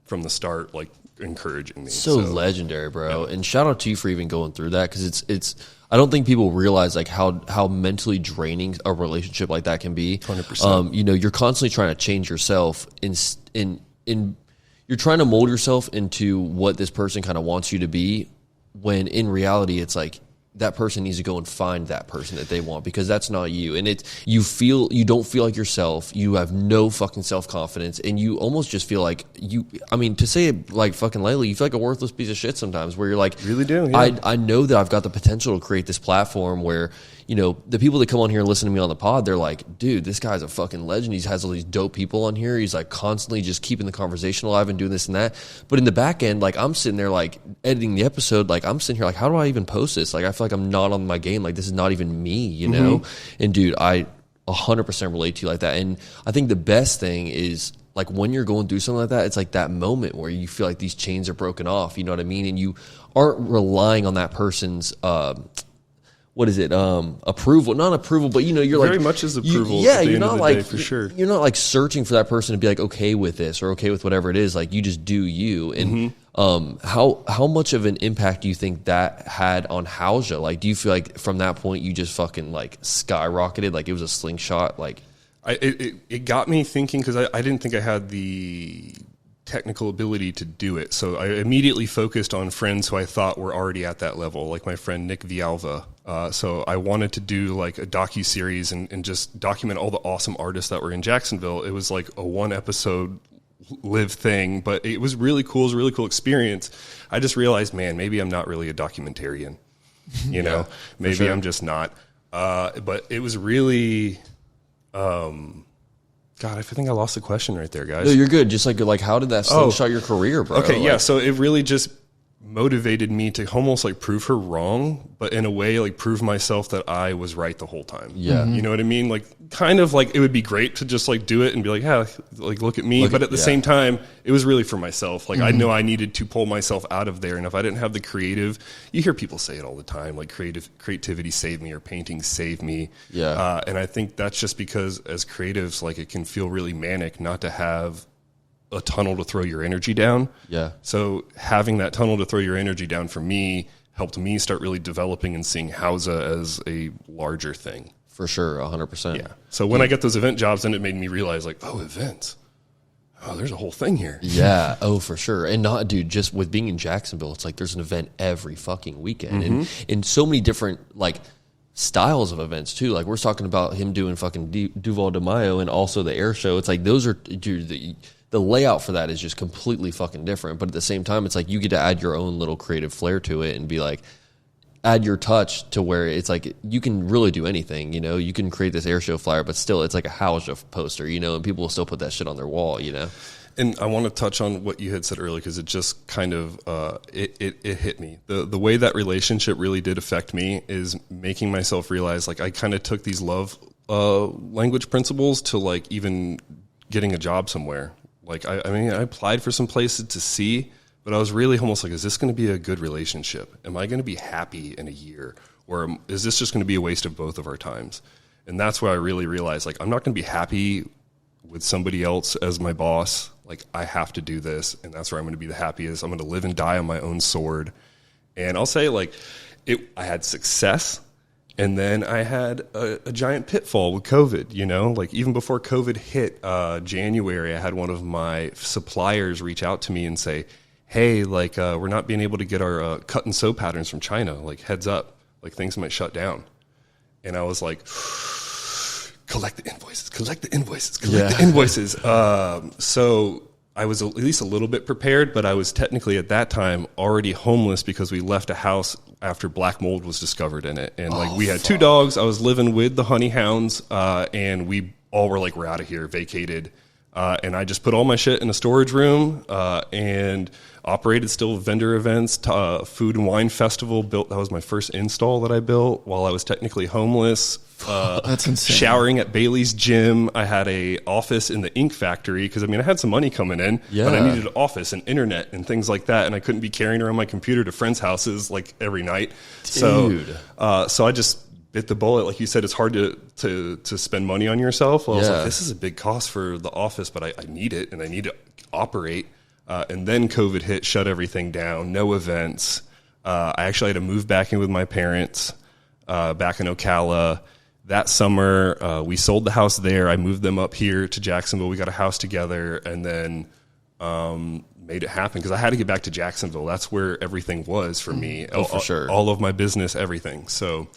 Speaker 3: from the start, like encouraging me.
Speaker 1: So legendary, bro. Yeah. And shout out to you for even going through that. Cause it's, I don't think people realize like how mentally draining a relationship like that can be.
Speaker 3: 100%.
Speaker 1: You're constantly trying to change yourself in you're trying to mold yourself into what this person kind of wants you to be, when in reality, it's like that person needs to go and find that person that they want because that's not you. And you don't feel like yourself. You have no fucking self-confidence and you almost just feel like to say it like fucking lightly, you feel like a worthless piece of shit sometimes where you're like,
Speaker 3: really do. Yeah.
Speaker 1: I know that I've got the potential to create this platform where, the people that come on here and listen to me on the pod, they're like, dude, this guy's a fucking legend. He has all these dope people on here. He's like constantly just keeping the conversation alive and doing this and that. But in the back end, like I'm sitting there like editing the episode, like I'm sitting here like, how do I even post this? Like I feel like I'm not on my game. Like this is not even me, you know? And dude, I 100% relate to you like that. And I think the best thing is like when you're going through something like that, it's like that moment where you feel like these chains are broken off, you know what I mean? And you aren't relying on that person's, approval, not approval, but you're
Speaker 3: very
Speaker 1: like
Speaker 3: very much as approval.
Speaker 1: You're not like,
Speaker 3: day, for sure.
Speaker 1: You're not like searching for that person to be like, okay with this or okay with whatever it is. Like you just do you. And, how much of an impact do you think that had on Housa? Like, do you feel like from that point you just fucking like skyrocketed? Like it was a slingshot? Like
Speaker 3: it got me thinking because I didn't think I had the technical ability to do it. So I immediately focused on friends who I thought were already at that level, like my friend Nick Vialva. So I wanted to do like a docuseries and just document all the awesome artists that were in Jacksonville. It was like a 1 episode live thing, but it was really cool. It was a really cool experience. I just realized, man, maybe I'm not really a documentarian, know, maybe sure. I'm just not. But it was really, God, I think I lost the question right there, guys.
Speaker 1: No, you're good. Just like how did that slingshot your career, bro?
Speaker 3: Okay, yeah. So it really just motivated me to almost like prove her wrong, but in a way like prove myself that I was right the whole time.
Speaker 1: Yeah.
Speaker 3: You know what I mean? Like kind of like it would be great to just like do it and be like, yeah, like look at me. But at the same time, it was really for myself. Like I know I needed to pull myself out of there. And if I didn't have the creative, you hear people say it all the time, like creativity saved me or painting saved me.
Speaker 1: Yeah.
Speaker 3: And I think that's just because as creatives, like it can feel really manic not to have a tunnel to throw your energy down.
Speaker 1: Yeah.
Speaker 3: So having that tunnel to throw your energy down for me helped me start really developing and seeing Hausa as a larger thing.
Speaker 1: For sure, 100%.
Speaker 3: Yeah. So when I get those event jobs, then it made me realize, like, oh, events. Oh, there's a whole thing here.
Speaker 1: Yeah. Oh, for sure. And not, dude, just with being in Jacksonville, it's like there's an event every fucking weekend. And in so many different, like, styles of events, too. Like, we're talking about him doing fucking Duval de Mayo and also the air show. It's like, those are, dude, the layout for that is just completely fucking different. But at the same time, it's like you get to add your own little creative flair to it and be like, add your touch to where it's like you can really do anything, you know. You can create this air show flyer, but still it's like a house poster, you know, and people will still put that shit on their wall, you know.
Speaker 3: And I want to touch on what you had said earlier because it just kind of it hit me. The way that relationship really did affect me is making myself realize, like, I kind of took these love language principles to, like, even getting a job somewhere. Like, I mean, I applied for some places to see, but I was really almost like, is this going to be a good relationship? Am I going to be happy in a year? Or is this just going to be a waste of both of our times? And that's where I really realized, like, I'm not going to be happy with somebody else as my boss. Like, I have to do this, and that's where I'm going to be the happiest. I'm going to live and die on my own sword. And I'll say, like, I had success, and then I had a giant pitfall with COVID, you know? Like, even before COVID hit January, I had one of my suppliers reach out to me and say, hey, like, we're not being able to get our cut and sew patterns from China. Like, heads up, like, things might shut down. And I was like, collect the invoices. So I was at least a little bit prepared, but I was technically at that time already homeless because we left a house after black mold was discovered in it. And, like, we had 2 dogs. I was living with the honey hounds, and we all were like, we're out of here, vacated. And I just put all my shit in a storage room and operated still vendor events, food and wine festival. That was my first install that I built while I was technically homeless.
Speaker 2: That's insane.
Speaker 3: Showering at Bailey's gym. I had a office in the ink factory because, I mean, I had some money coming in, but I needed an office and internet and things like that, and I couldn't be carrying around my computer to friends' houses like every night.
Speaker 1: Dude.
Speaker 3: So I just bit the bullet. Like you said, it's hard to spend money on yourself. Well, I was like, this is a big cost for the office, but I need it, and I need to operate. And then COVID hit, shut everything down, no events. I actually had to move back in with my parents back in Ocala. That summer, we sold the house there. I moved them up here to Jacksonville. We got a house together, and then made it happen because I had to get back to Jacksonville. That's where everything was for me.
Speaker 1: Oh, for sure.
Speaker 3: All of my business, everything. So,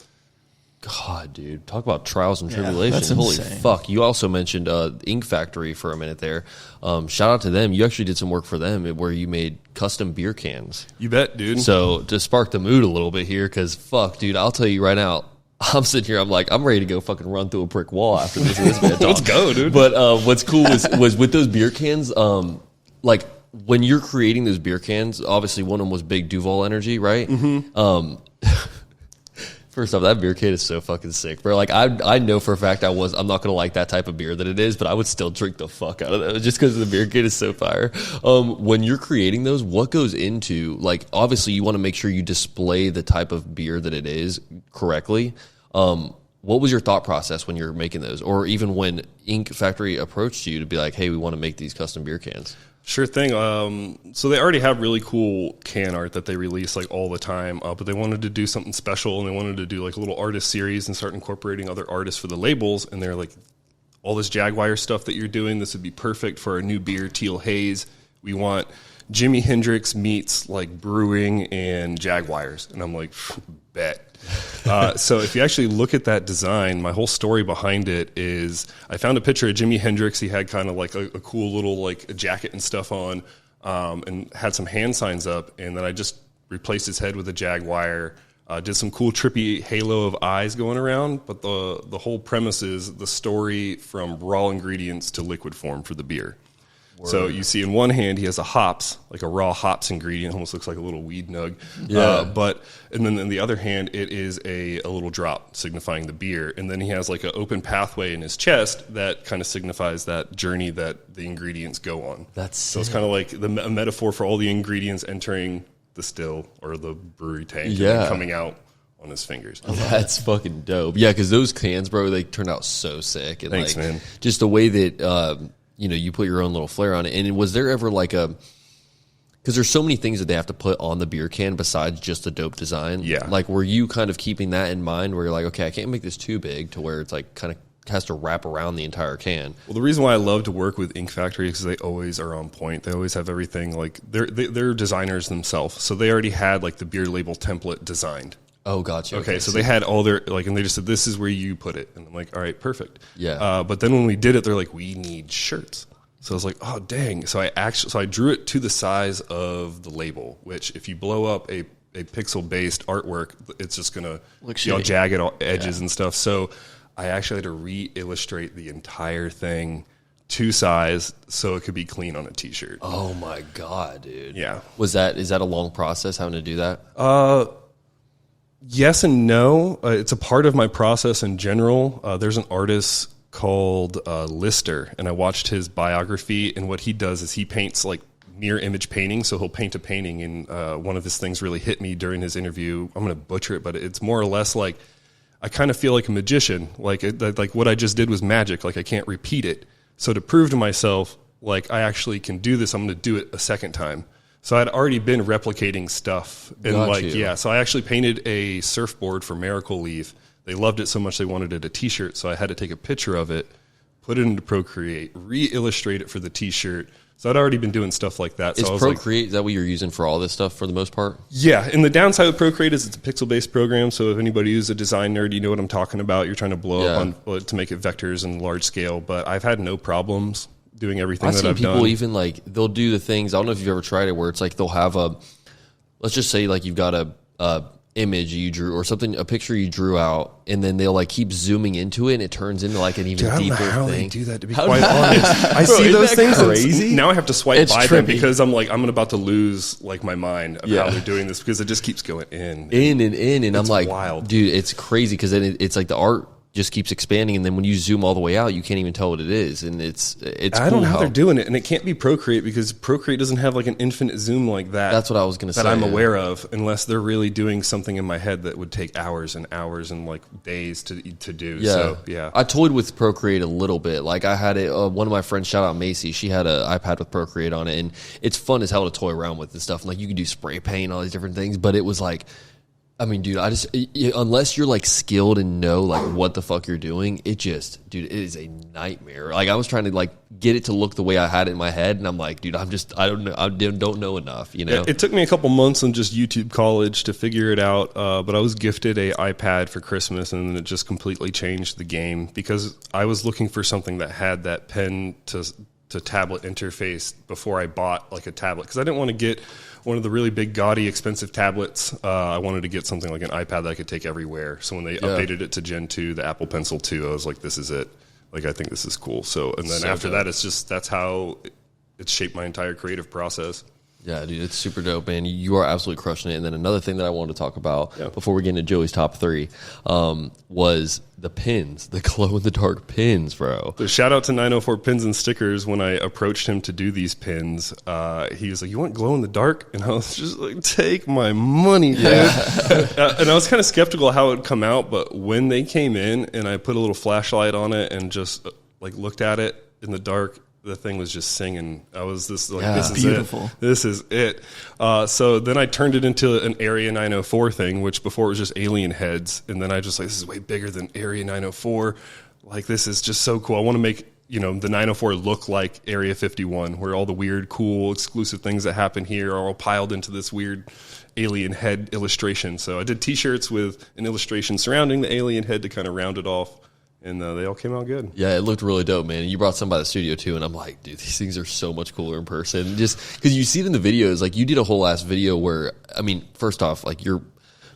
Speaker 1: God, dude, talk about trials and tribulations.
Speaker 2: that's
Speaker 1: Holy
Speaker 2: insane.
Speaker 1: fuck. You also mentioned Ink Factory for a minute there. Shout out to them. You actually did some work for them where you made custom beer cans.
Speaker 3: you bet, dude.
Speaker 1: So to spark the mood a little bit here, because fuck, dude, I'll tell you right now, I'm sitting here, I'm like, I'm ready to go fucking run through a brick wall after this man talk.
Speaker 3: Let's go, dude.
Speaker 1: But what's cool was with those beer cans, like when you're creating those beer cans, obviously one of them was big Duval Energy, right? Mm-hmm. First off, that beer can is so fucking sick, bro. Like I know for a fact I'm not gonna like that type of beer that it is, but I would still drink the fuck out of that just because the beer can is so fire. When you're creating those, what goes into, like, obviously you want to make sure you display the type of beer that it is correctly. What was your thought process when you're making those, or even when Ink Factory approached you to be like, hey, we want to make these custom beer cans?
Speaker 3: Sure thing. So they already have really cool can art that they release like all the time, but they wanted to do something special, and they wanted to do like a little artist series and start incorporating other artists for the labels. And they're like, all this Jaguar stuff that you're doing, this would be perfect for our new beer, Teal Haze. We want Jimi Hendrix meets like brewing and Jaguars. And I'm like, bet. So if you actually look at that design, my whole story behind it is I found a picture of Jimi Hendrix. He had kind of like a cool little like a jacket and stuff on, and had some hand signs up. And then I just replaced his head with a Jaguar, did some cool trippy halo of eyes going around. But the whole premise is the story from raw ingredients to liquid form for the beer. Word. So you see in one hand, he has a hops, like a raw hops ingredient, almost looks like a little weed nug.
Speaker 1: Yeah.
Speaker 3: And then in the other hand, it is a little drop signifying the beer. And then he has like an open pathway in his chest that kind of signifies that journey that the ingredients go on.
Speaker 1: So
Speaker 3: it's kind of like a metaphor for all the ingredients entering the still or the brewery tank and then coming out on his fingers.
Speaker 1: That's fucking dope. Yeah, because those cans, bro, they turned out so sick. And
Speaker 3: Thanks,
Speaker 1: like,
Speaker 3: man.
Speaker 1: Just the way that, you put your own little flair on it. And was there ever like because because there's so many things that they have to put on the beer can besides just the dope design.
Speaker 3: Yeah.
Speaker 1: Like, were you kind of keeping that in mind where you're like, okay, I can't make this too big to where it's like kind of has to wrap around the entire can?
Speaker 3: Well, the reason why I love to work with Ink Factory is because they always are on point. They always have everything, like they're designers themselves, so they already had like the beer label template designed.
Speaker 1: Oh, gotcha.
Speaker 3: Okay, so they had all their, like, and they just said, this is where you put it. And I'm like, all right, perfect.
Speaker 1: Yeah.
Speaker 3: But then when we did it, they're like, we need shirts. So I was like, oh, dang. So I drew it to the size of the label, which if you blow up a pixel-based artwork, it's just going to
Speaker 2: look
Speaker 3: all jagged edges and stuff. So I actually had to re-illustrate the entire thing to size so it could be clean on a T-shirt.
Speaker 1: Oh, my God, dude.
Speaker 3: Yeah.
Speaker 1: Is that a long process having to do that?
Speaker 3: Yes and no. It's a part of my process in general. There's an artist called Lister, and I watched his biography, and what he does is he paints like mirror image painting. So he'll paint a painting, and one of his things really hit me during his interview. I'm going to butcher it, but it's more or less like I kind of feel like a magician. Like what I just did was magic. Like I can't repeat it. So to prove to myself, like I actually can do this, I'm going to do it a second time. So I'd already been replicating stuff. And so I actually painted a surfboard for Miracle Leaf. They loved it so much they wanted it a T-shirt, so I had to take a picture of it, put it into Procreate, re-illustrate it for the T-shirt. So I'd already been doing stuff like that. So
Speaker 1: Is
Speaker 3: I was
Speaker 1: Procreate, is that what you're using for all this stuff for the most part?
Speaker 3: Yeah, and the downside with Procreate is it's a pixel-based program, so if anybody who's a design nerd, you know what I'm talking about. You're trying to blow up on to make it vectors and large scale, but I've had no problems doing everything that I've done.
Speaker 1: I've seen people even like, they'll do the things, I don't know if you've ever tried it, where it's like they'll have let's just say like you've got a image you drew or something, a picture you drew out, and then they'll like keep zooming into it and it turns into like an even deeper thing. I don't know how they
Speaker 3: do that, to be quite honest. I see those things
Speaker 1: crazy.
Speaker 3: Now I have to swipe
Speaker 1: It's
Speaker 3: by
Speaker 1: trippy.
Speaker 3: them because I'm about to lose like my mind of how they're doing this, because it just keeps going in
Speaker 1: and I'm like,
Speaker 3: wild.
Speaker 1: Dude, it's crazy because then it's like the art just keeps expanding, and then when you zoom all the way out, you can't even tell what it is, and it's
Speaker 3: I don't know how they're doing it, and it can't be Procreate because Procreate doesn't have like an infinite zoom like that.
Speaker 1: That's what I was going to say.
Speaker 3: That I'm aware of, unless they're really doing something in my head that would take hours and hours and like days to do.
Speaker 1: Yeah.
Speaker 3: So, yeah.
Speaker 1: I toyed with Procreate a little bit. Like I had it. One of my friends, shout out Macy, she had an iPad with Procreate on it, and it's fun as hell to toy around with this stuff. And like you can do spray paint, all these different things, but it was like, I mean, dude, unless you're like skilled and know like what the fuck you're doing, it is a nightmare. Like I was trying to like get it to look the way I had it in my head, and I'm like, dude, I don't know, I don't know enough, you know.
Speaker 3: It took me a couple months on just YouTube college to figure it out, but I was gifted a iPad for Christmas, and it just completely changed the game because I was looking for something that had that pen to tablet interface before I bought like a tablet, because I didn't want to get one of the really big, gaudy, expensive tablets. I wanted to get something like an iPad that I could take everywhere. So when they updated it to Gen 2, the Apple Pencil 2, I was like, this is it. Like, I think this is cool. So, and then after that, it's just, that's how it's shaped my entire creative process.
Speaker 1: Yeah, dude, it's super dope, man. You are absolutely crushing it. And then another thing that I wanted to talk about before we get into Joey's top 3 was the pins, the glow-in-the-dark pins, bro.
Speaker 3: So shout out to 904 Pins and Stickers. When I approached him to do these pins, he was like, you want glow-in-the-dark? And I was just like, take my money, dude. And I was kind of skeptical how it would come out, but when they came in and I put a little flashlight on it and just like looked at it in the dark, the thing was just singing. I was this like, this is
Speaker 2: beautiful.
Speaker 3: It. This is it. So then I turned it into an Area 904 thing, which before it was just alien heads. And then I just like, this is way bigger than Area 904. Like, this is just so cool. I want to make, the 904 look like Area 51, where all the weird, cool, exclusive things that happen here are all piled into this weird alien head illustration. So I did T-shirts with an illustration surrounding the alien head to kind of round it off. And they all came out good.
Speaker 1: Yeah, it looked really dope, man. And you brought some by the studio, too. And I'm like, dude, these things are so much cooler in person. Just because you see it in the videos. Like, you did a whole ass video where, I mean, first off, like, your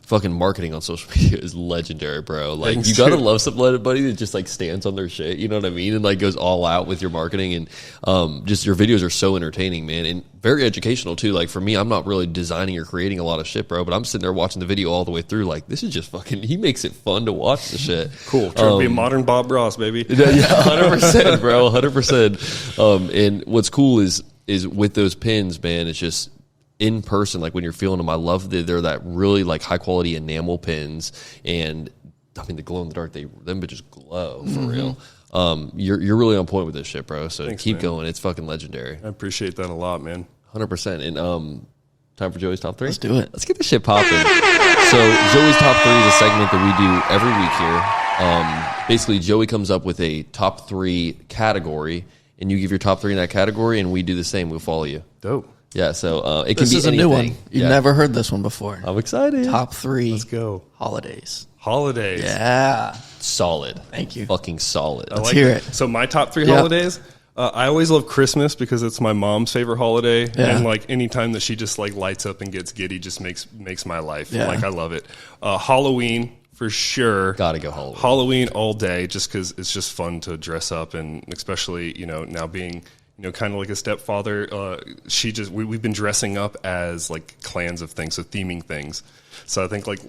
Speaker 1: fucking marketing on social media is legendary, bro. Like,
Speaker 3: Thanks,
Speaker 1: you gotta
Speaker 3: dude.
Speaker 1: love somebody that just, like, stands on their shit. You know what I mean? And, like, goes all out with your marketing. And just your videos are so entertaining, man. And very educational, too. Like, for me, I'm not really designing or creating a lot of shit, bro. But I'm sitting there watching the video all the way through. Like, this is just fucking, he makes it fun to watch the shit.
Speaker 3: Cool. Trying to be a modern Bob Ross, baby.
Speaker 1: Yeah, 100%, bro, 100%. And what's cool is with those pins, man, it's just in person, like when you're feeling them, I love that they're that really like high quality enamel pins, and I mean the glow in the dark, them bitches glow for real. You're really on point with this shit, bro. So
Speaker 3: Thanks,
Speaker 1: keep
Speaker 3: man.
Speaker 1: going. It's fucking legendary.
Speaker 3: I appreciate that a lot, man.
Speaker 1: 100%. And time for Joey's top 3?
Speaker 2: Let's do it.
Speaker 1: Let's get this shit popping. So Joey's top 3 is a segment that we do every week here. Basically, Joey comes up with a top 3 category, and you give your top 3 in that category, and we do the same. We'll follow you.
Speaker 3: Dope.
Speaker 1: Yeah, so it can
Speaker 2: This
Speaker 1: be
Speaker 2: is a
Speaker 1: anything.
Speaker 2: new one. You've never heard this one before.
Speaker 1: I'm excited.
Speaker 2: Top 3
Speaker 3: Let's go.
Speaker 2: holidays.
Speaker 3: Holidays.
Speaker 2: Yeah.
Speaker 1: Solid.
Speaker 2: Thank you.
Speaker 1: Fucking solid.
Speaker 3: I like
Speaker 2: hear
Speaker 3: that.
Speaker 2: it.
Speaker 3: So my top 3
Speaker 2: Yeah.
Speaker 3: holidays. I always love Christmas because it's my mom's favorite holiday,
Speaker 2: Yeah.
Speaker 3: and like any time that she just like lights up and gets giddy just makes my life.
Speaker 2: Yeah.
Speaker 3: Like I love it. Halloween for sure.
Speaker 1: Gotta go Halloween.
Speaker 3: Halloween all day, just because it's just fun to dress up, and especially now being kind of like a stepfather. We've been dressing up as like clans of things, so theming things. So I think like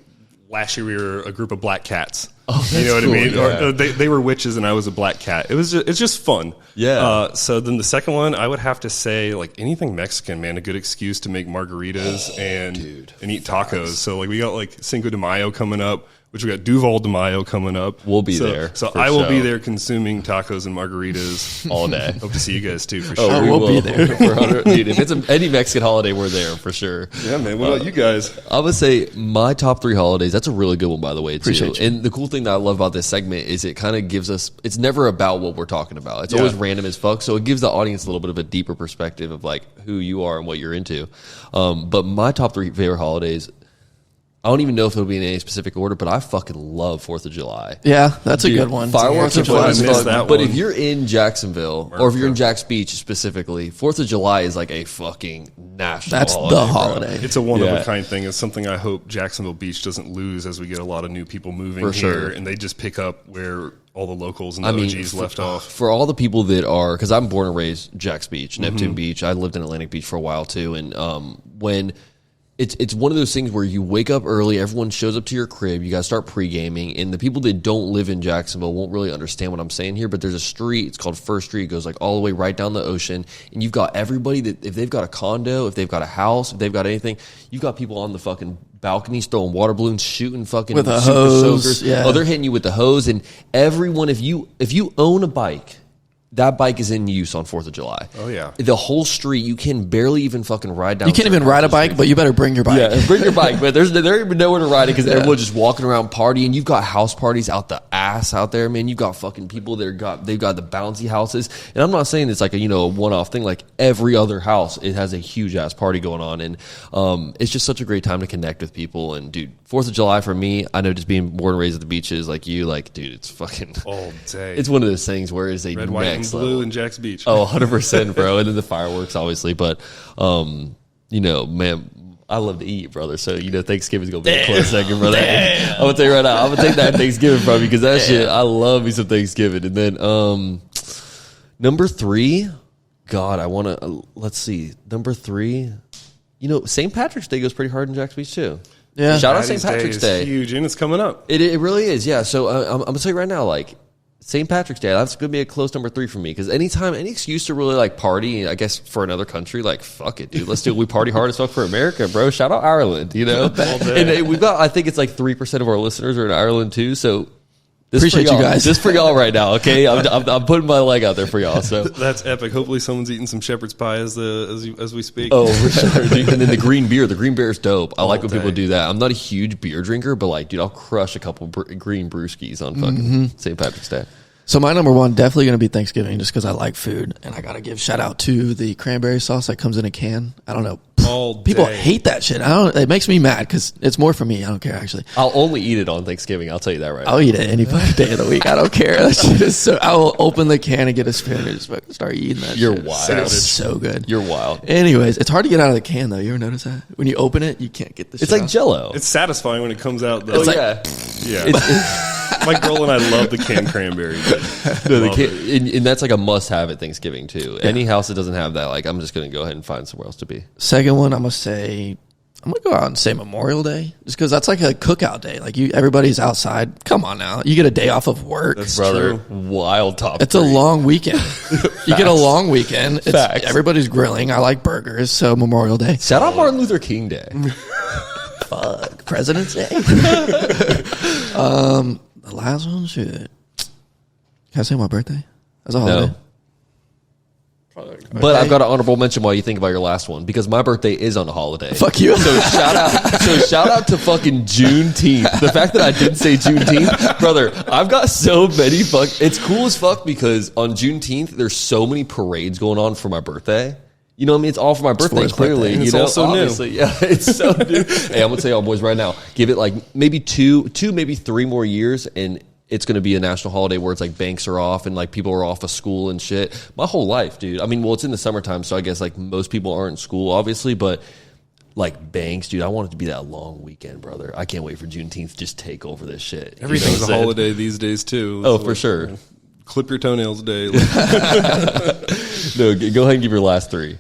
Speaker 3: last year we were a group of black cats.
Speaker 1: Oh,
Speaker 3: you know what
Speaker 1: cool,
Speaker 3: I mean?
Speaker 1: yeah.
Speaker 3: Or they were witches and I was a black cat. It's just fun.
Speaker 1: Yeah.
Speaker 3: So then the second one, I would have to say like anything Mexican, man. A good excuse to make margaritas and eat tacos. So like we got like Cinco de Mayo coming up, which we got Duval de Mayo coming up.
Speaker 1: We'll be there,
Speaker 3: So
Speaker 1: for
Speaker 3: I will be
Speaker 1: sure.
Speaker 3: there consuming tacos and margaritas
Speaker 1: all day.
Speaker 3: Hope to see you guys too for
Speaker 1: Oh,
Speaker 3: sure.
Speaker 1: we
Speaker 2: we'll
Speaker 1: will
Speaker 2: be there.
Speaker 1: Dude, if it's any Mexican holiday, we're there for sure.
Speaker 3: Yeah, man. What about you guys?
Speaker 1: I would say my top 3 holidays. That's a really good one, by the way, too.
Speaker 2: Appreciate you.
Speaker 1: And the cool thing that I love about this segment is it kind of gives us. It's never about what we're talking about. It's always random as fuck. So it gives the audience a little bit of a deeper perspective of like who you are and what you're into. But my top 3 favorite holidays. I don't even know if it'll be in any specific order, but I fucking love 4th of July.
Speaker 2: Yeah, that's a
Speaker 1: Dude,
Speaker 2: good one.
Speaker 1: Fireworks are
Speaker 3: That's a good
Speaker 1: fun
Speaker 3: one.
Speaker 1: as
Speaker 3: I missed
Speaker 1: fuck.
Speaker 3: that
Speaker 1: But
Speaker 3: one.
Speaker 1: if you're in Jacksonville, or if you're in Jax Beach specifically, 4th of July is like a fucking national
Speaker 2: That's
Speaker 1: holiday,
Speaker 2: the
Speaker 1: bro.
Speaker 2: holiday.
Speaker 3: It's a one of
Speaker 1: Yeah.
Speaker 3: a kind thing. It's something I hope Jacksonville Beach doesn't lose as we get a lot of new people moving
Speaker 1: For
Speaker 3: here,
Speaker 1: sure.
Speaker 3: and they just pick up where all the locals and the OGs left off.
Speaker 1: For all the people that are, because I'm born and raised Jax Beach, Neptune Beach. I lived in Atlantic Beach for a while too, and when it's one of those things where you wake up early, everyone shows up to your crib, you got to start pre-gaming, and the people that don't live in Jacksonville won't really understand what I'm saying here, but there's a street, it's called First Street, it goes like all the way right down the ocean, and you've got everybody that, if they've got a condo, if they've got a house, if they've got anything, you've got people on the fucking balconies throwing water balloons, shooting fucking
Speaker 2: With a
Speaker 1: super
Speaker 2: hose,
Speaker 1: soakers.
Speaker 2: yeah.
Speaker 1: Oh, they're hitting you with the hose, and everyone, if you own a bike, that bike is in use on 4th of July.
Speaker 3: Oh, yeah.
Speaker 1: The whole street, you can barely even fucking ride down.
Speaker 2: You can't even ride a bike, but you better bring your bike.
Speaker 1: Yeah, bring your bike, but there ain't even nowhere to ride it because everyone's just walking around partying. You've got house parties out the ass out there, man. You've got fucking people that they've got the bouncy houses, and I'm not saying it's like a one-off thing. Like every other house, it has a huge ass party going on, and it's just such a great time to connect with people. And dude, 4th of July for me, I know just being born and raised at the beaches like you, like dude, it's fucking
Speaker 3: All day.
Speaker 1: It's one of those things where it's a
Speaker 3: Red, white, and
Speaker 1: next
Speaker 3: blue
Speaker 1: level.
Speaker 3: in Jax Beach.
Speaker 1: Oh, 100%, bro. And then the fireworks, obviously. But, man, I love to eat, brother. So, Thanksgiving's going to be a close second, brother. I'm going to tell you right now, I'm going to take that Thanksgiving from you because that shit, I love me some Thanksgiving. And then number 3, God, I want to, let's see. Number 3, St. Patrick's Day goes pretty hard in Jax Beach, too.
Speaker 2: Yeah.
Speaker 1: Shout out
Speaker 3: Patty's
Speaker 1: St. Patrick's
Speaker 3: is
Speaker 1: Day.
Speaker 3: huge, and it's coming up.
Speaker 1: It really is, yeah. So I'm going to tell you right now, like, St. Patrick's Day, that's going to be a close number 3 for me because any excuse to really like party, I guess for another country, like fuck it, dude, let's do it. We party hard as fuck for America, bro. Shout out Ireland, And we've got, I think it's like 3% of our listeners are in Ireland too. So this
Speaker 2: Appreciate
Speaker 1: for y'all.
Speaker 2: you guys.
Speaker 1: This for y'all right now, okay? I'm putting my leg out there for y'all. So.
Speaker 3: That's epic. Hopefully, someone's eating some shepherd's pie as we speak.
Speaker 1: Oh, for sure, dude. And then the green beer. The green beer is dope. I like when
Speaker 3: day.
Speaker 1: people do that. I'm not a huge beer drinker, but like, dude, I'll crush a couple green brewskis on fucking St. Patrick's Day.
Speaker 2: So my number 1 definitely going to be Thanksgiving just because I like food. And I got to give shout out to the cranberry sauce that comes in a can. I don't know.
Speaker 3: All
Speaker 2: People
Speaker 3: day.
Speaker 2: hate that shit. It makes me mad because it's more for me. I don't care, actually.
Speaker 1: I'll only eat it on Thanksgiving. I'll tell you that right now.
Speaker 2: I'll eat it any fucking day of the week. I don't care. That shit is so. I will open the can and get a spoon and just fucking start eating that.
Speaker 1: You're
Speaker 2: shit.
Speaker 1: wild.
Speaker 2: It's so good.
Speaker 1: You're wild.
Speaker 2: Anyways, it's hard to get out of the can though. You ever notice that? When you open it, you can't get the.
Speaker 1: It's
Speaker 2: shit
Speaker 1: like
Speaker 2: out.
Speaker 1: Jell-O.
Speaker 3: It's satisfying when it comes out. Though.
Speaker 1: Oh, yeah.
Speaker 3: Yeah. My girl and I love the canned cranberry.
Speaker 1: And that's like a must-have at Thanksgiving too. Any house that doesn't have that, like, I'm just going to go ahead and find somewhere else to be.
Speaker 2: Second one, I'm gonna go out and say Memorial Day, just because that's like a cookout day. Like everybody's outside. Come on now, you get a day off of work.
Speaker 3: That's
Speaker 1: Brother,
Speaker 3: true.
Speaker 1: wild top.
Speaker 2: It's a long weekend. You get a long weekend.
Speaker 1: Facts.
Speaker 2: Everybody's grilling. I like burgers, so Memorial Day.
Speaker 1: Shout out Martin Luther King Day.
Speaker 2: Fuck, President's Day. The last one, shit. Can I say my birthday? That's a holiday.
Speaker 1: No. But I've got an honorable mention while you think about your last one, because my birthday is on a holiday.
Speaker 2: Fuck you.
Speaker 1: So shout out to fucking Juneteenth. The fact that I didn't say Juneteenth, brother, I've got so many it's cool as fuck because on Juneteenth there's so many parades going on for my birthday. You know what I mean? It's all for my birthday, clearly.
Speaker 3: And it's
Speaker 1: you know,
Speaker 3: also
Speaker 1: obviously.
Speaker 3: new.
Speaker 1: Yeah, it's so new. Hey, I'm gonna tell y'all boys right now, give it like maybe two, maybe 3 more years, and it's going to be a national holiday where it's like banks are off and like people are off of school and shit. My whole life, dude. I mean, well, it's in the summertime, so I guess like most people aren't in school, obviously, but like banks, dude, I want it to be that long weekend, brother. I can't wait for Juneteenth to just take over this shit.
Speaker 3: Everything's a holiday these days, too.
Speaker 1: Oh, for sure.
Speaker 3: Clip your toenails day.
Speaker 1: No, go ahead and give your last 3.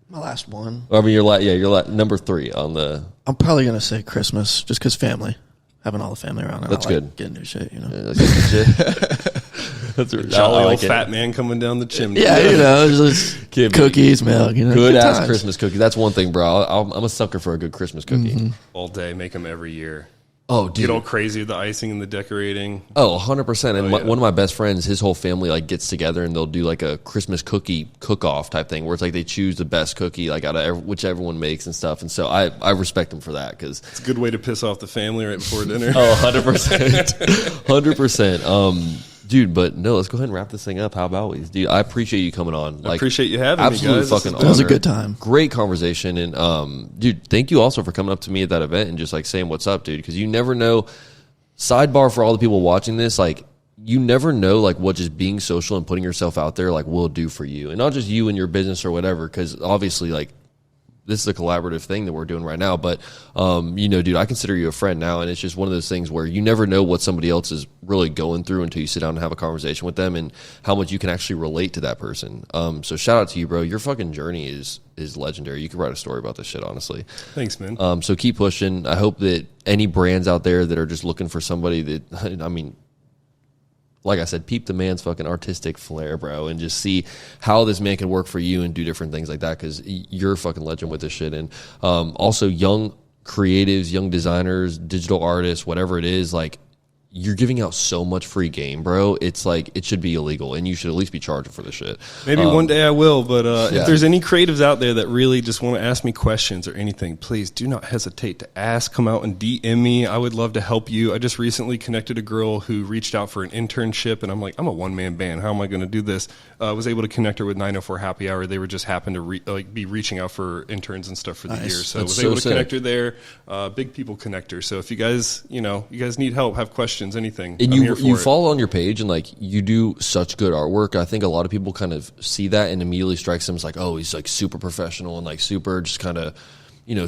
Speaker 2: My last one.
Speaker 1: I mean, your number 3 on the...
Speaker 2: I'm probably going to say Christmas, just because family. Having all the family around.
Speaker 1: That's
Speaker 2: I like
Speaker 1: good.
Speaker 2: Getting new shit, you know.
Speaker 1: Yeah, that's good shit. That's
Speaker 3: Jolly old fat man coming down the chimney.
Speaker 2: Yeah, you know, just cookies, milk, you know.
Speaker 1: Good ass
Speaker 2: times.
Speaker 1: Christmas cookie. That's one thing, bro. I'm a sucker for a good Christmas cookie.
Speaker 3: All day, make them every year.
Speaker 1: Oh, dude.
Speaker 3: Get all crazy with the icing and the decorating.
Speaker 1: Oh, 100%. And
Speaker 3: yeah.
Speaker 1: one of my best friends, his whole family like gets together and they'll do like a Christmas cookie cook-off type thing where it's like they choose the best cookie like out of whichever one makes and stuff. And so I respect them for that because
Speaker 3: It's a good way to piss off the family right before dinner.
Speaker 1: oh, 100%. 100%. Dude, but no, let's go ahead and wrap this thing up. How about we? Dude, I appreciate you coming on.
Speaker 3: I appreciate you having me,
Speaker 1: absolute
Speaker 3: guys.
Speaker 1: fucking
Speaker 2: It was a
Speaker 1: honor.
Speaker 2: good time.
Speaker 1: Great conversation. And, dude, thank you also for coming up to me at that event and just like saying what's up, dude. Because you never know. Sidebar for all the people watching this, like, you never know like what just being social and putting yourself out there like will do for you. And not just you and your business or whatever, because obviously like this is a collaborative thing that we're doing right now. But, you know, dude, I consider you a friend now. And it's just one of those things where you never know what somebody else is really going through until you sit down and have a conversation with them and how much you can actually relate to that person. So shout out to you, bro. Your fucking journey is legendary. You could write a story about this shit, honestly.
Speaker 3: Thanks, man.
Speaker 1: So keep pushing. I hope that any brands out there that are just looking for somebody that, I mean, like I said, peep the man's fucking artistic flair, bro, and just see how this man can work for you and do different things like that because you're a fucking legend with this shit. And also young creatives, young designers, digital artists, whatever it is, like, you're giving out so much free game, bro. It's like it should be illegal, and you should at least be charging for this shit.
Speaker 3: Maybe one day I will, but
Speaker 1: yeah.
Speaker 3: if there's any creatives out there that really just want to ask me questions or anything, please do not hesitate to ask. Come out and DM me. I would love to help you. I just recently connected a girl who reached out for an internship, and I'm like, I'm a one-man band. How am I going to do this? I was able to connect her with 904 Happy Hour. They were just happened to be reaching out for interns and stuff for the year, so I was able to connect her there. Big people connector. So if you guys, need help, have questions, anything,
Speaker 1: and
Speaker 3: I'm here for
Speaker 1: you
Speaker 3: it.
Speaker 1: follow on your page and like you do such good artwork. I think a lot of people kind of see that and immediately strikes them as like, oh, he's like super professional and like super just kind of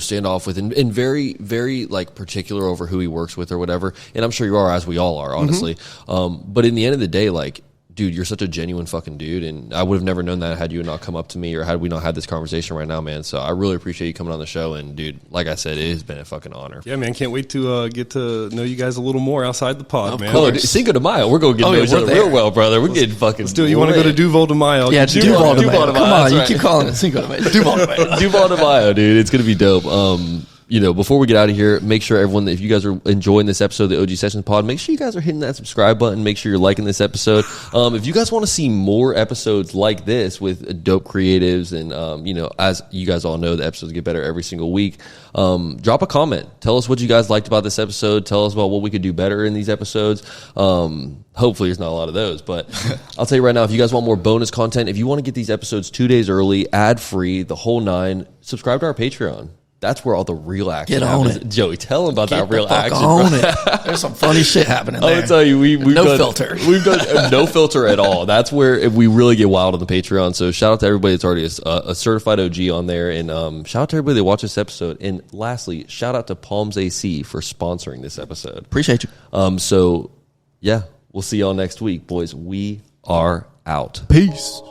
Speaker 1: stand off with and very, very like particular over who he works with or whatever. And I'm sure you are, as we all are, honestly. But in the end of the day, like, dude, you're such a genuine fucking dude, and I would have never known that had you not come up to me or had we not had this conversation right now, man. So I really appreciate you coming on the show, and dude, like I said, it has been a fucking honor.
Speaker 3: Yeah, man, can't wait to get to know you guys a little more outside the pod, man.
Speaker 1: Oh, Cinco de Mayo, we're going to get to know each other real well, brother. We're getting fucking.
Speaker 3: Let's do it. You want to go to Duval de Mayo?
Speaker 2: Yeah, Duval de Mayo. Come on, you
Speaker 1: right.
Speaker 2: keep calling it Cinco de Mayo. Duval de Mayo.
Speaker 1: Duval de Mayo, dude. It's going to be dope. Before we get out of here, make sure everyone, if you guys are enjoying this episode of the OG Sessions Pod, make sure you guys are hitting that subscribe button. Make sure you're liking this episode. If you guys want to see more episodes like this with dope creatives and, as you guys all know, the episodes get better every single week. Drop a comment. Tell us what you guys liked about this episode. Tell us about what we could do better in these episodes. Hopefully there's not a lot of those, but I'll tell you right now, if you guys want more bonus content, if you want to get these episodes 2 days early, ad-free, the whole 9, subscribe to our Patreon. That's where all the real action happens.
Speaker 2: It.
Speaker 1: Joey, tell them about that real action.
Speaker 2: On it. There's some funny shit happening there.
Speaker 1: I'll tell you, we've
Speaker 2: no
Speaker 1: done,
Speaker 2: filter.
Speaker 1: We've done no filter at all. That's where we really get wild on the Patreon. So shout out to everybody that's already a certified OG on there. And shout out to everybody that watched this episode. And lastly, shout out to Palms AC for sponsoring this episode.
Speaker 2: Appreciate you.
Speaker 1: So, yeah, we'll see y'all next week, boys. We are out.
Speaker 2: Peace.